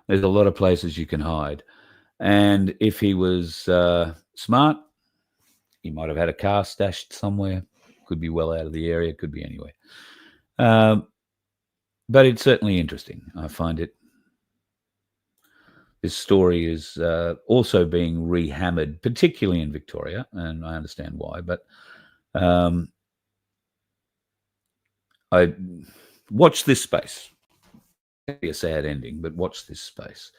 There's a lot of places you can hide. And if he was smart, he might have had a car stashed somewhere. Could be well out of the area. Could be anywhere. But it's certainly interesting. I find it. This story is also being rehammered, particularly in Victoria, and I understand why. But I watch this space. be a sad ending, but watch this space.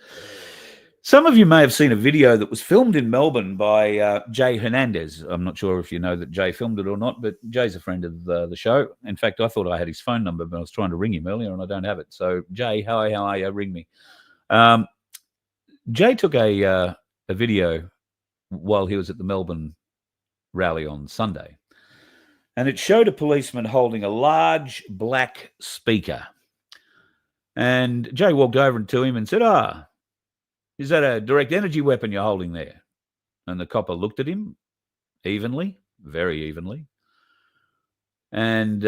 Some of you may have seen a video that was filmed in Melbourne by Jay Hernandez. I'm not sure if you know that Jay filmed it or not, but Jay's a friend of the show. In fact, I thought I had his phone number, but I was trying to ring him earlier and I don't have it. So, Jay, hi, how are you? Ring me. Jay took a video while he was at the Melbourne rally on Sunday, and it showed a policeman holding a large black speaker. And Jay walked over to him and said, is that a direct energy weapon you're holding there? And the copper looked at him evenly, very evenly, and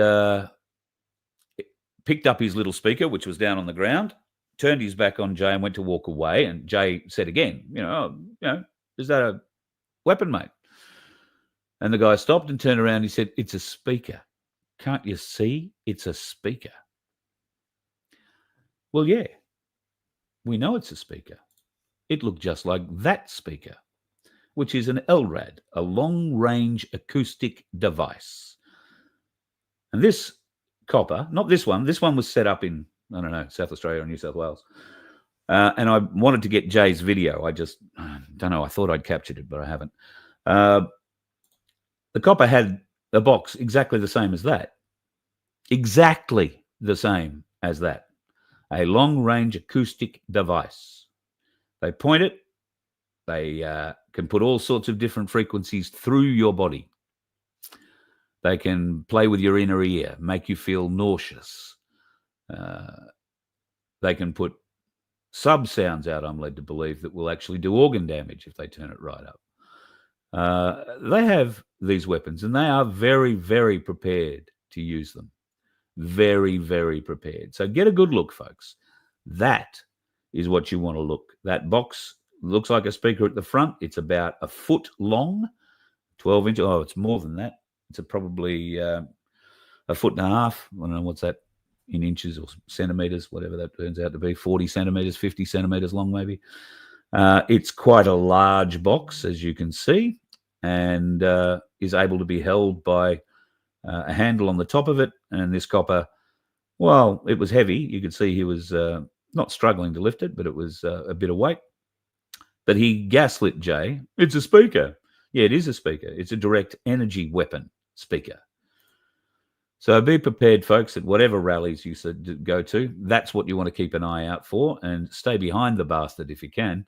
picked up his little speaker, which was down on the ground, turned his back on Jay and went to walk away. And Jay said again, is that a weapon, mate? And the guy stopped and turned around. He said, it's a speaker. Can't you see? It's a speaker. Well, yeah, we know it's a speaker. It looked just like that speaker, which is an LRAD, a long-range acoustic device. And this copper, not this one was set up in, I don't know, South Australia or New South Wales. And I wanted to get Jay's video. I just don't know. I thought I'd captured it, but I haven't. The copper had a box exactly the same as that. Exactly the same as that. A long-range acoustic device. They point it. They can put all sorts of different frequencies through your body. They can play with your inner ear, make you feel nauseous. They can put sub-sounds out, I'm led to believe, that will actually do organ damage if they turn it right up. They have these weapons, and they are very, very prepared to use them. Very, very prepared. So get a good look, folks. That is what you want to look. That box looks like a speaker at the front. It's about a foot long, 12 inches. Oh, it's more than that. It's probably a foot and a half. I don't know what's that in inches or centimeters, whatever that turns out to be, 40 centimeters, 50 centimeters long maybe. It's quite a large box, as you can see, and is able to be held by a handle on the top of it. And this copper, well, it was heavy. You could see he was not struggling to lift it, but it was a bit of weight. But he gaslit Jay. It's a speaker. Yeah, it is a speaker. It's a direct energy weapon speaker. So be prepared, folks, at whatever rallies you go to. That's what you want to keep an eye out for, and stay behind the bastard if you can.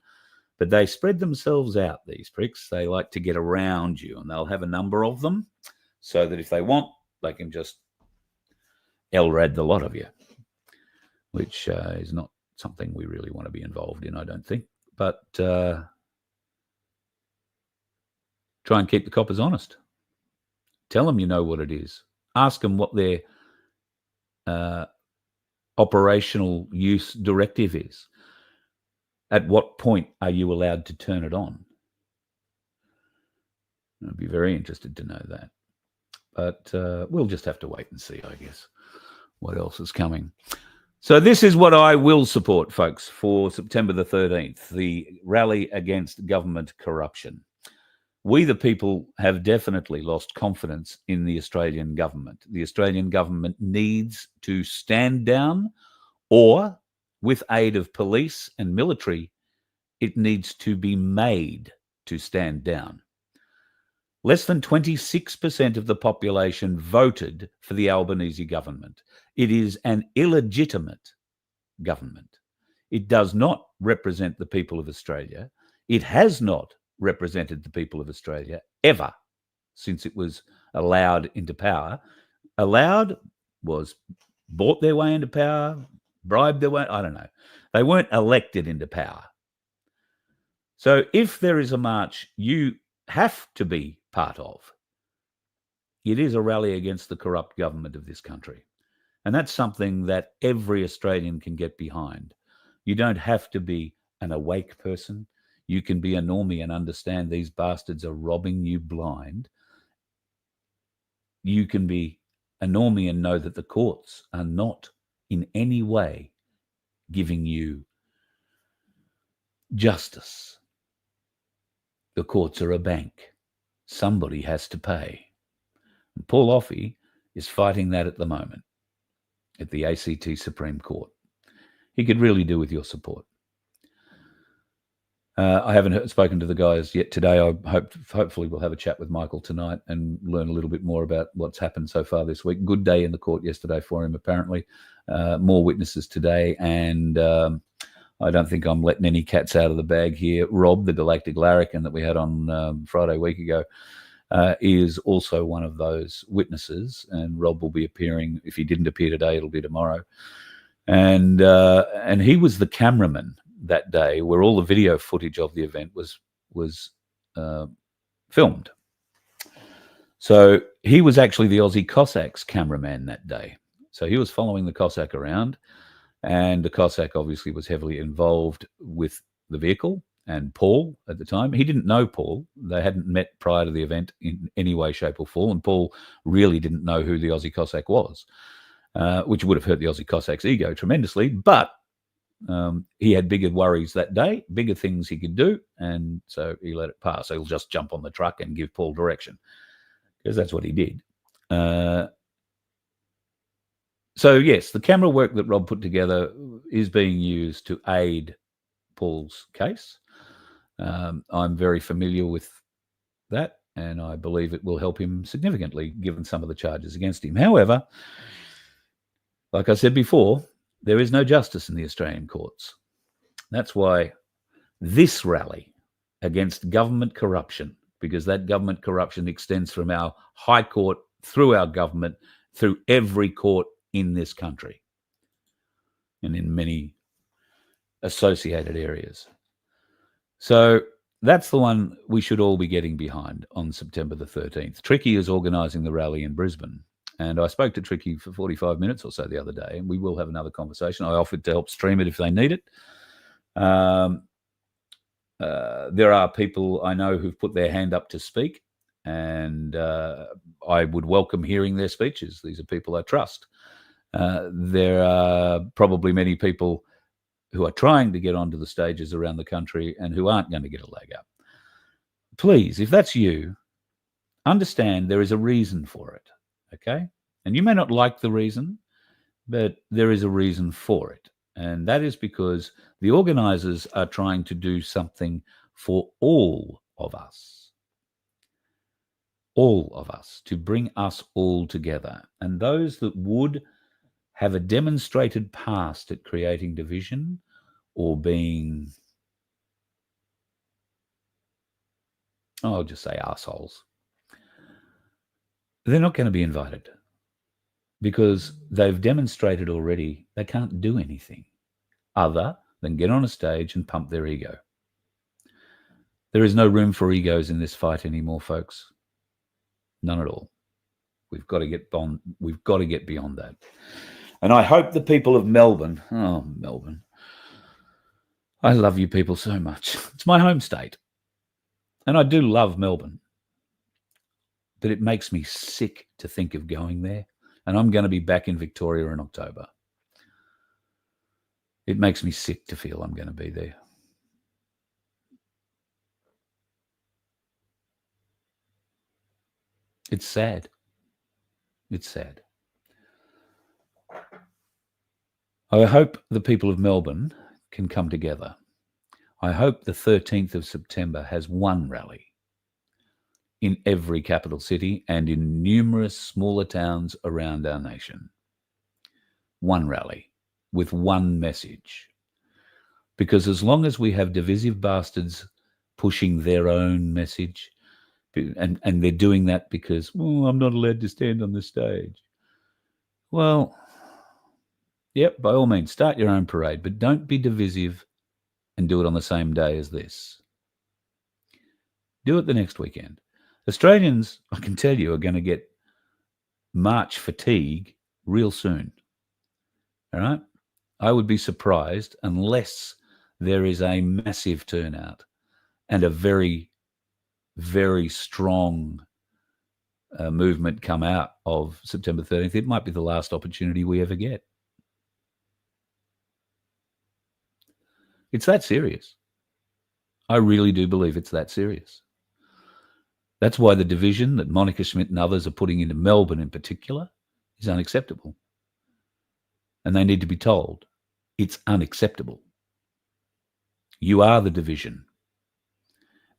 But they spread themselves out, these pricks. They like to get around you, and they'll have a number of them so that if they want, they can just LRAD the lot of you, which is not something we really want to be involved in, I don't think. But try and keep the coppers honest. Tell them you know what it is. Ask them what their operational use directive is. At what point are you allowed to turn it on? I'd be very interested to know that. But we'll just have to wait and see, I guess, what else is coming. So this is what I will support, folks, for September the 13th, the rally against government corruption. We, the people, have definitely lost confidence in the Australian government. The Australian government needs to stand down, or, with aid of police and military, it needs to be made to stand down. Less than 26% of the population voted for the Albanese government. It is an illegitimate government. It does not represent the people of Australia. It has not represented the people of Australia ever since it was allowed into power. Allowed was bought their way into power, bribed their way, I don't know. They weren't elected into power. So if there is a march you have to be part of, it is a rally against the corrupt government of this country. And that's something that every Australian can get behind. You don't have to be an awake person. You can be a normie and understand these bastards are robbing you blind. You can be a normie and know that the courts are not in any way giving you justice. The courts are a bank. Somebody has to pay. And Paul Offey is fighting that at the moment at the ACT Supreme Court. he could really do with your support. I haven't spoken to the guys yet today. Hopefully we'll have a chat with Michael tonight and learn a little bit more about what's happened so far this week. Good day in the court yesterday for him, apparently. More witnesses today, and I don't think I'm letting any cats out of the bag here. Rob, the galactic larrikin that we had on Friday week ago, is also one of those witnesses, and Rob will be appearing. If he didn't appear today, it'll be tomorrow. And he was the cameraman that day where all the video footage of the event was filmed. So he was actually the Aussie Cossacks cameraman that day. So he was following the Cossack around, and the Cossack obviously was heavily involved with the vehicle and Paul at the time. He didn't know Paul. They hadn't met prior to the event in any way, shape or form, and Paul really didn't know who the Aussie Cossack was, which would have hurt the Aussie Cossack's ego tremendously, but he had bigger worries that day, bigger things he could do, and so he let it pass. So he'll just jump on the truck and give Paul direction, because that's what he did. So yes, the camera work that Rob put together is being used to aid Paul's case. I'm very familiar with that, and I believe it will help him significantly, given some of the charges against him. However, like I said before, there is no justice in the Australian courts. That's why this rally against government corruption, because that government corruption extends from our High Court through our government, through every court in this country and in many associated areas. So that's the one we should all be getting behind on September the 13th. Tricky is organising the rally in Brisbane. And I spoke to Tricky for 45 minutes or so the other day, and we will have another conversation. I offered to help stream it if they need it. There are people I know who've put their hand up to speak, and I would welcome hearing their speeches. These are people I trust. There are probably many people who are trying to get onto the stages around the country and who aren't going to get a leg up. Please, if that's you, understand there is a reason for it. Okay? And you may not like the reason, but there is a reason for it. And that is because the organisers are trying to do something for all of us. All of us, to bring us all together. And those that would have a demonstrated past at creating division or being, I'll just say assholes, they're not going to be invited, because they've demonstrated already they can't do anything other than get on a stage and pump their ego. There is no room for egos in this fight anymore, folks. None at all. We've got to get beyond that. And I hope the people of Melbourne, Melbourne, I love you people so much. It's my home state. And I do love Melbourne. But it makes me sick to think of going there. And I'm going to be back in Victoria in October. It makes me sick to feel I'm going to be there. It's sad. It's sad. I hope the people of Melbourne can come together. I hope the 13th of September has one rally in every capital city and in numerous smaller towns around our nation. One rally with one message. Because as long as we have divisive bastards pushing their own message, and they're doing that because, I'm not allowed to stand on the stage. Well, yep, by all means, start your own parade, but don't be divisive and do it on the same day as this. Do it the next weekend. Australians, I can tell you, are going to get March fatigue real soon. All right? I would be surprised unless there is a massive turnout and a very, very strong movement come out of September 13th. It might be the last opportunity we ever get. It's that serious. I really do believe it's that serious. That's why the division that Monica Schmidt and others are putting into Melbourne in particular is unacceptable. And they need to be told. It's unacceptable. You are the division.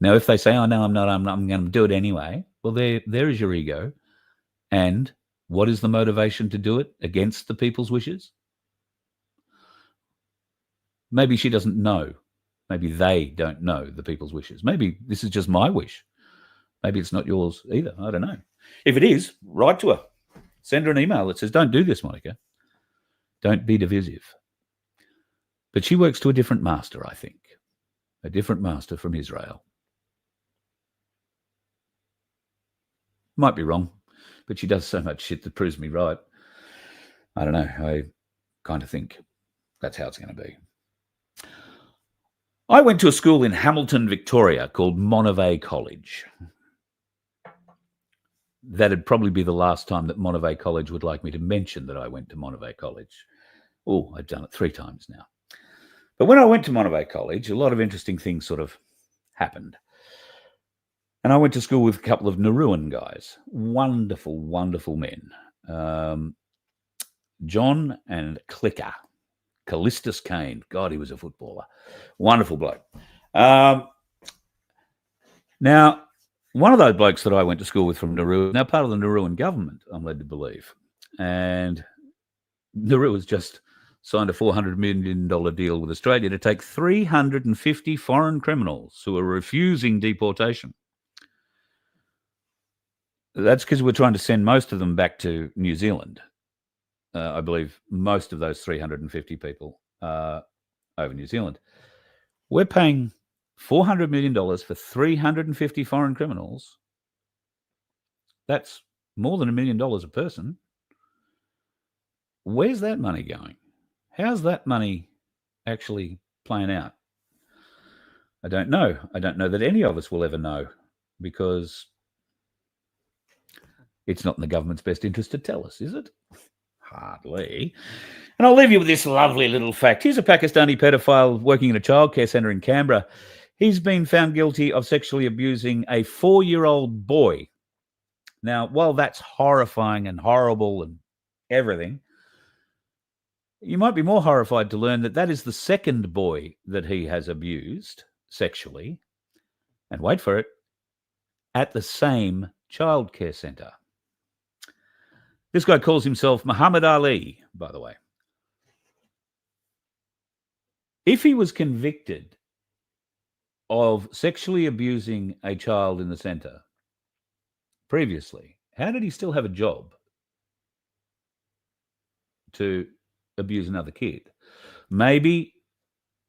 Now, if they say, oh, no, I'm not, I'm going to do it anyway, well, there is your ego. And what is the motivation to do it against the people's wishes? Maybe she doesn't know. Maybe they don't know the people's wishes. Maybe this is just my wish. Maybe it's not yours either. I don't know. If it is, write to her. Send her an email that says, don't do this, Monica. Don't be divisive. But she works to a different master, I think. A different master from Israel. Might be wrong, but she does so much shit that proves me right. I don't know. I kind of think that's how it's going to be. I went to a school in Hamilton, Victoria called Monterey College. That'd probably be the last time that Monterey College would like me to mention that I went to Monterey College. Oh, I've done it 3 times now. But when I went to Monterey College, a lot of interesting things sort of happened. And I went to school with a couple of Nauruan guys. Wonderful, wonderful men. John and Clicker. Callistus Kane. God, he was a footballer. Wonderful bloke. Now, one of those blokes that I went to school with from Nauru, now part of the Nauruan government, I'm led to believe. And Nauru has just signed a $400 million deal with Australia to take 350 foreign criminals who are refusing deportation. That's because we're trying to send most of them back to New Zealand. I believe most of those 350 people are over New Zealand. We're paying $400 million for 350 foreign criminals. That's more than $1 million a person. Where's that money going? How's that money actually playing out? I don't know. I don't know that any of us will ever know, because it's not in the government's best interest to tell us, is it? Hardly. And I'll leave you with this lovely little fact. Here's a Pakistani pedophile working in a childcare centre in Canberra. He's been found guilty of sexually abusing a 4-year-old boy. Now, while that's horrifying and horrible and everything, you might be more horrified to learn that that is the second boy that he has abused sexually, and wait for it, at the same childcare centre. This guy calls himself Muhammad Ali, by the way. If he was convicted of sexually abusing a child in the centre previously, how did he still have a job to abuse another kid? Maybe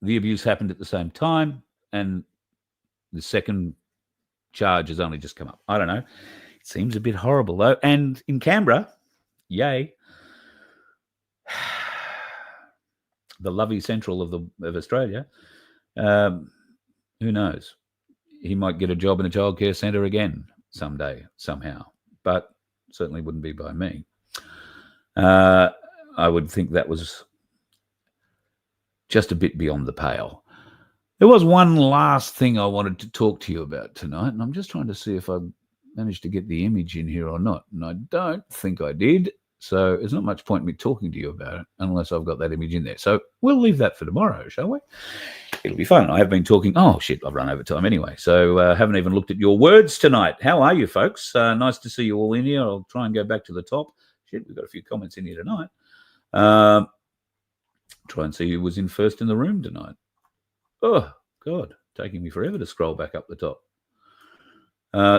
the abuse happened at the same time and the second charge has only just come up. I don't know. It seems a bit horrible, though. And in Canberra, yay, the lovely central of Australia, who knows? He might get a job in a childcare centre again someday, somehow, but certainly wouldn't be by me. I would think that was just a bit beyond the pale. There was one last thing I wanted to talk to you about tonight, and I'm just trying to see if I managed to get the image in here or not, and I don't think I did. So there's not much point in me talking to you about it unless I've got that image in there. So we'll leave that for tomorrow, shall we? It'll be fun. I have been talking. Oh, shit, I've run over time anyway. So haven't even looked at your words tonight. How are you, folks? Nice to see you all in here. I'll try and go back to the top. Shit, we've got a few comments in here tonight. Try and see who was in first in the room tonight. Oh, God, taking me forever to scroll back up the top.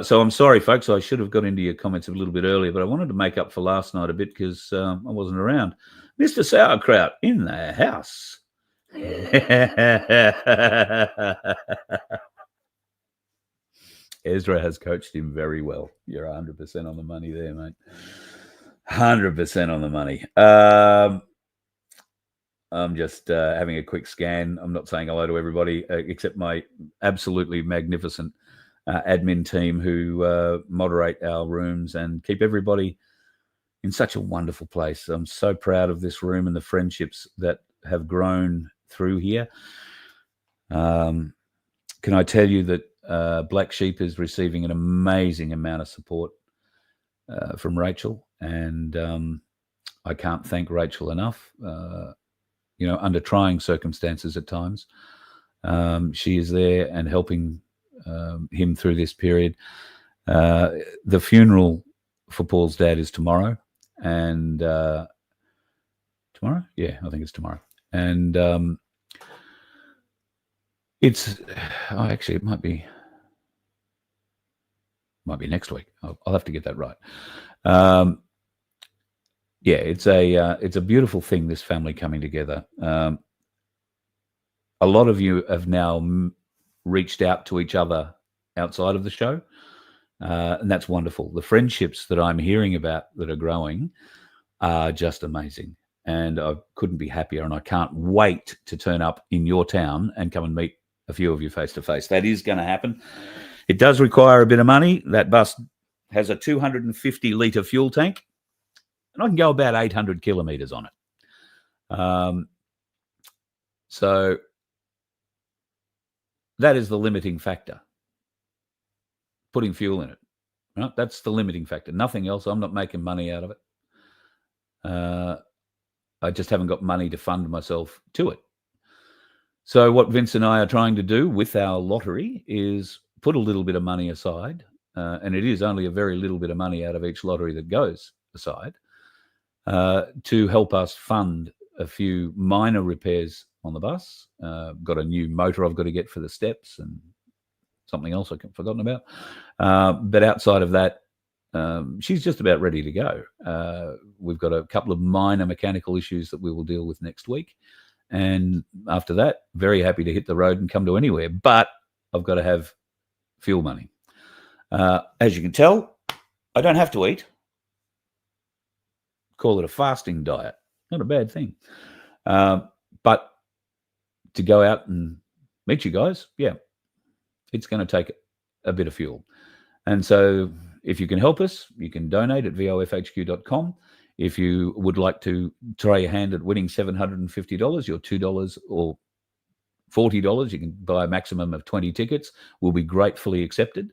So I'm sorry, folks. I should have got into your comments a little bit earlier, but I wanted to make up for last night a bit because I wasn't around. Mr. Sauerkraut in the house. Ezra has coached him very well. You're 100% on the money there, mate. 100% on the money. I'm just having a quick scan. I'm not saying hello to everybody except my absolutely magnificent admin team who moderate our rooms and keep everybody in such a wonderful place. I'm so proud of this room and the friendships that have grown through here. Can I tell you that Black Sheep is receiving an amazing amount of support from Rachel, and I can't thank Rachel enough. under trying circumstances at times. She is there and helping him through this period. The funeral for Paul's dad is tomorrow, and tomorrow? Yeah, I think it's tomorrow. And actually, it might be next week. I'll have to get that right. Yeah, it's a beautiful thing, this family coming together. A lot of you have now reached out to each other outside of the show, and that's wonderful. The friendships that I'm hearing about that are growing are just amazing, and I couldn't be happier, and I can't wait to turn up in your town and come and meet a few of you face to face. That is going to happen. It does require a bit of money. That bus has a 250-litre fuel tank, and I can go about 800 kilometres on it. So that is the limiting factor, putting fuel in it. Right? That's the limiting factor. Nothing else. I'm not making money out of it. I just haven't got money to fund myself to it. So what Vince and I are trying to do with our lottery is put a little bit of money aside, and it is only a very little bit of money out of each lottery that goes aside, to help us fund a few minor repairs on the bus. Got a new motor I've got to get for the steps and something else I've forgotten about. But outside of that, she's just about ready to go. We've got a couple of minor mechanical issues that we will deal with next week. And after that, very happy to hit the road and come to anywhere. But I've got to have fuel money. As you can tell, I don't have to eat. Call it a fasting diet. Not a bad thing. But to go out and meet you guys, yeah, it's going to take a bit of fuel. And so if you can help us, you can donate at vofhq.com. If you would like to try your hand at winning $750, your $2 or $40, you can buy a maximum of 20 tickets, will be gratefully accepted.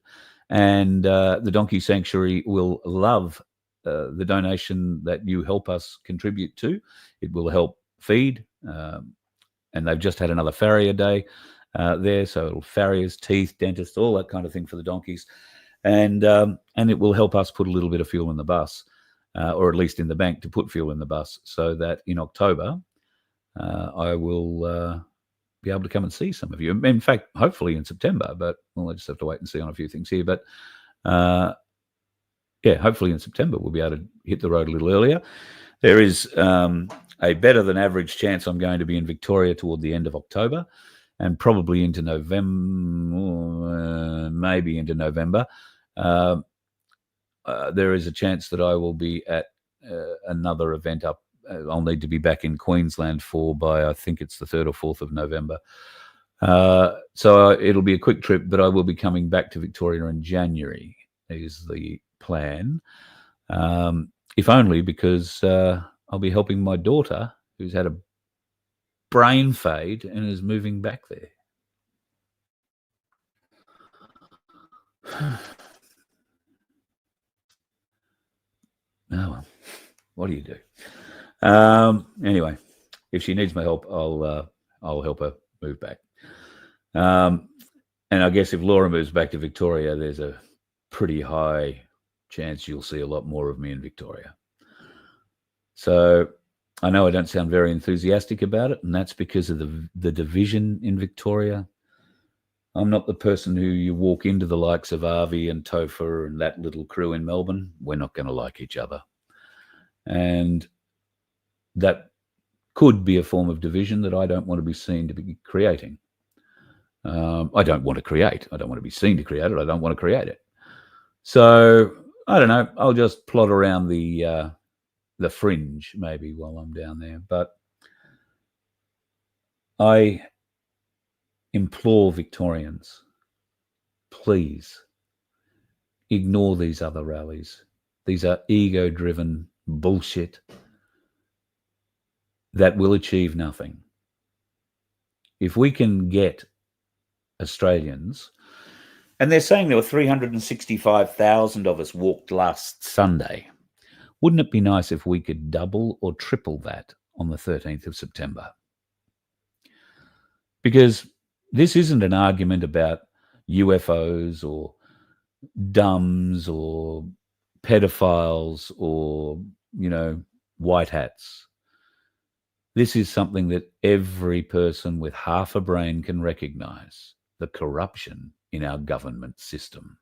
And the Donkey Sanctuary will love the donation that you help us contribute to. It will help feed, and they've just had another farrier day there, so it'll farriers, teeth, dentists, all that kind of thing for the donkeys, and it will help us put a little bit of fuel in the bus, or at least in the bank to put fuel in the bus, so that in October I will be able to come and see some of you. In fact, hopefully in September, but I just have to wait and see on a few things here. But yeah, hopefully in September we'll be able to hit the road a little earlier. There is a better than average chance I'm going to be in Victoria toward the end of October, and probably into November, maybe into November. There is a chance that I will be at another event up. I'll need to be back in Queensland by, I think it's the 3rd or 4th of November. So it'll be a quick trip, but I will be coming back to Victoria in January is the plan. If only because I'll be helping my daughter, who's had a brain fade and is moving back there. Oh, well, what do you do? Anyway, if she needs my help, I'll help her move back. And I guess if Laura moves back to Victoria, there's a pretty high chance you'll see a lot more of me in Victoria. So I know I don't sound very enthusiastic about it, and that's because of the division in Victoria. I'm not the person who you walk into the likes of Avi and Topher and that little crew in Melbourne. We're not going to like each other. And that could be a form of division that I don't want to be seen to be creating. I don't want to create. I don't want to be seen to create it. I don't want to create it. So I don't know. I'll just plod around the fringe maybe while I'm down there. But I implore Victorians, please ignore these other rallies. These are ego-driven bullshit that will achieve nothing. If we can get Australians, and they're saying there were 365,000 of us walked last Sunday, wouldn't it be nice if we could double or triple that on the 13th of September? Because this isn't an argument about UFOs or dumbs or pedophiles or, white hats. This is something that every person with half a brain can recognise: the corruption in our government system.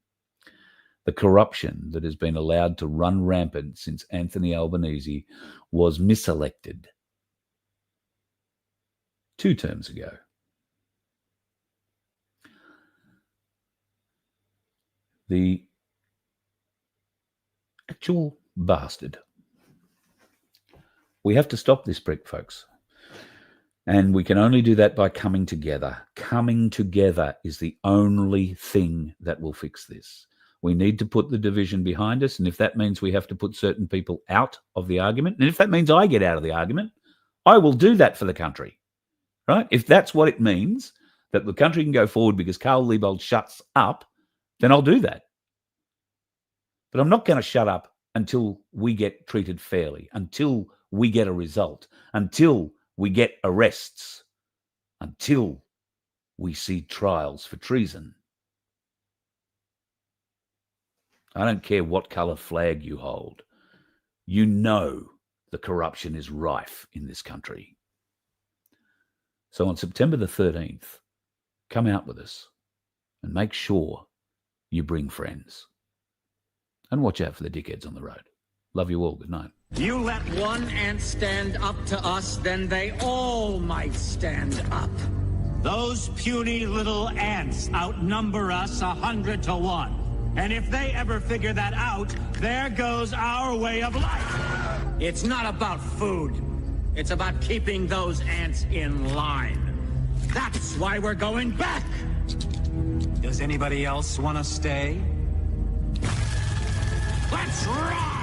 The corruption that has been allowed to run rampant since Anthony Albanese was miselected 2 terms ago. The actual bastard. We have to stop this prick, folks. And we can only do that by coming together. Coming together is the only thing that will fix this. We need to put the division behind us. And if that means we have to put certain people out of the argument, and if that means I get out of the argument, I will do that for the country, right? If that's what it means, that the country can go forward because Carl Liebold shuts up, then I'll do that. But I'm not going to shut up until we get treated fairly, until we get a result, until we get arrests, until we see trials for treason. I don't care what colour flag you hold. You know the corruption is rife in this country. So on September the 13th, come out with us and make sure you bring friends. And watch out for the dickheads on the road. Love you all. Good night. You let one ant stand up to us, then they all might stand up. Those puny little ants outnumber us 100 to 1. And if they ever figure that out, there goes our way of life. It's not about food. It's about keeping those ants in line. That's why we're going back. Does anybody else want to stay? Let's ride!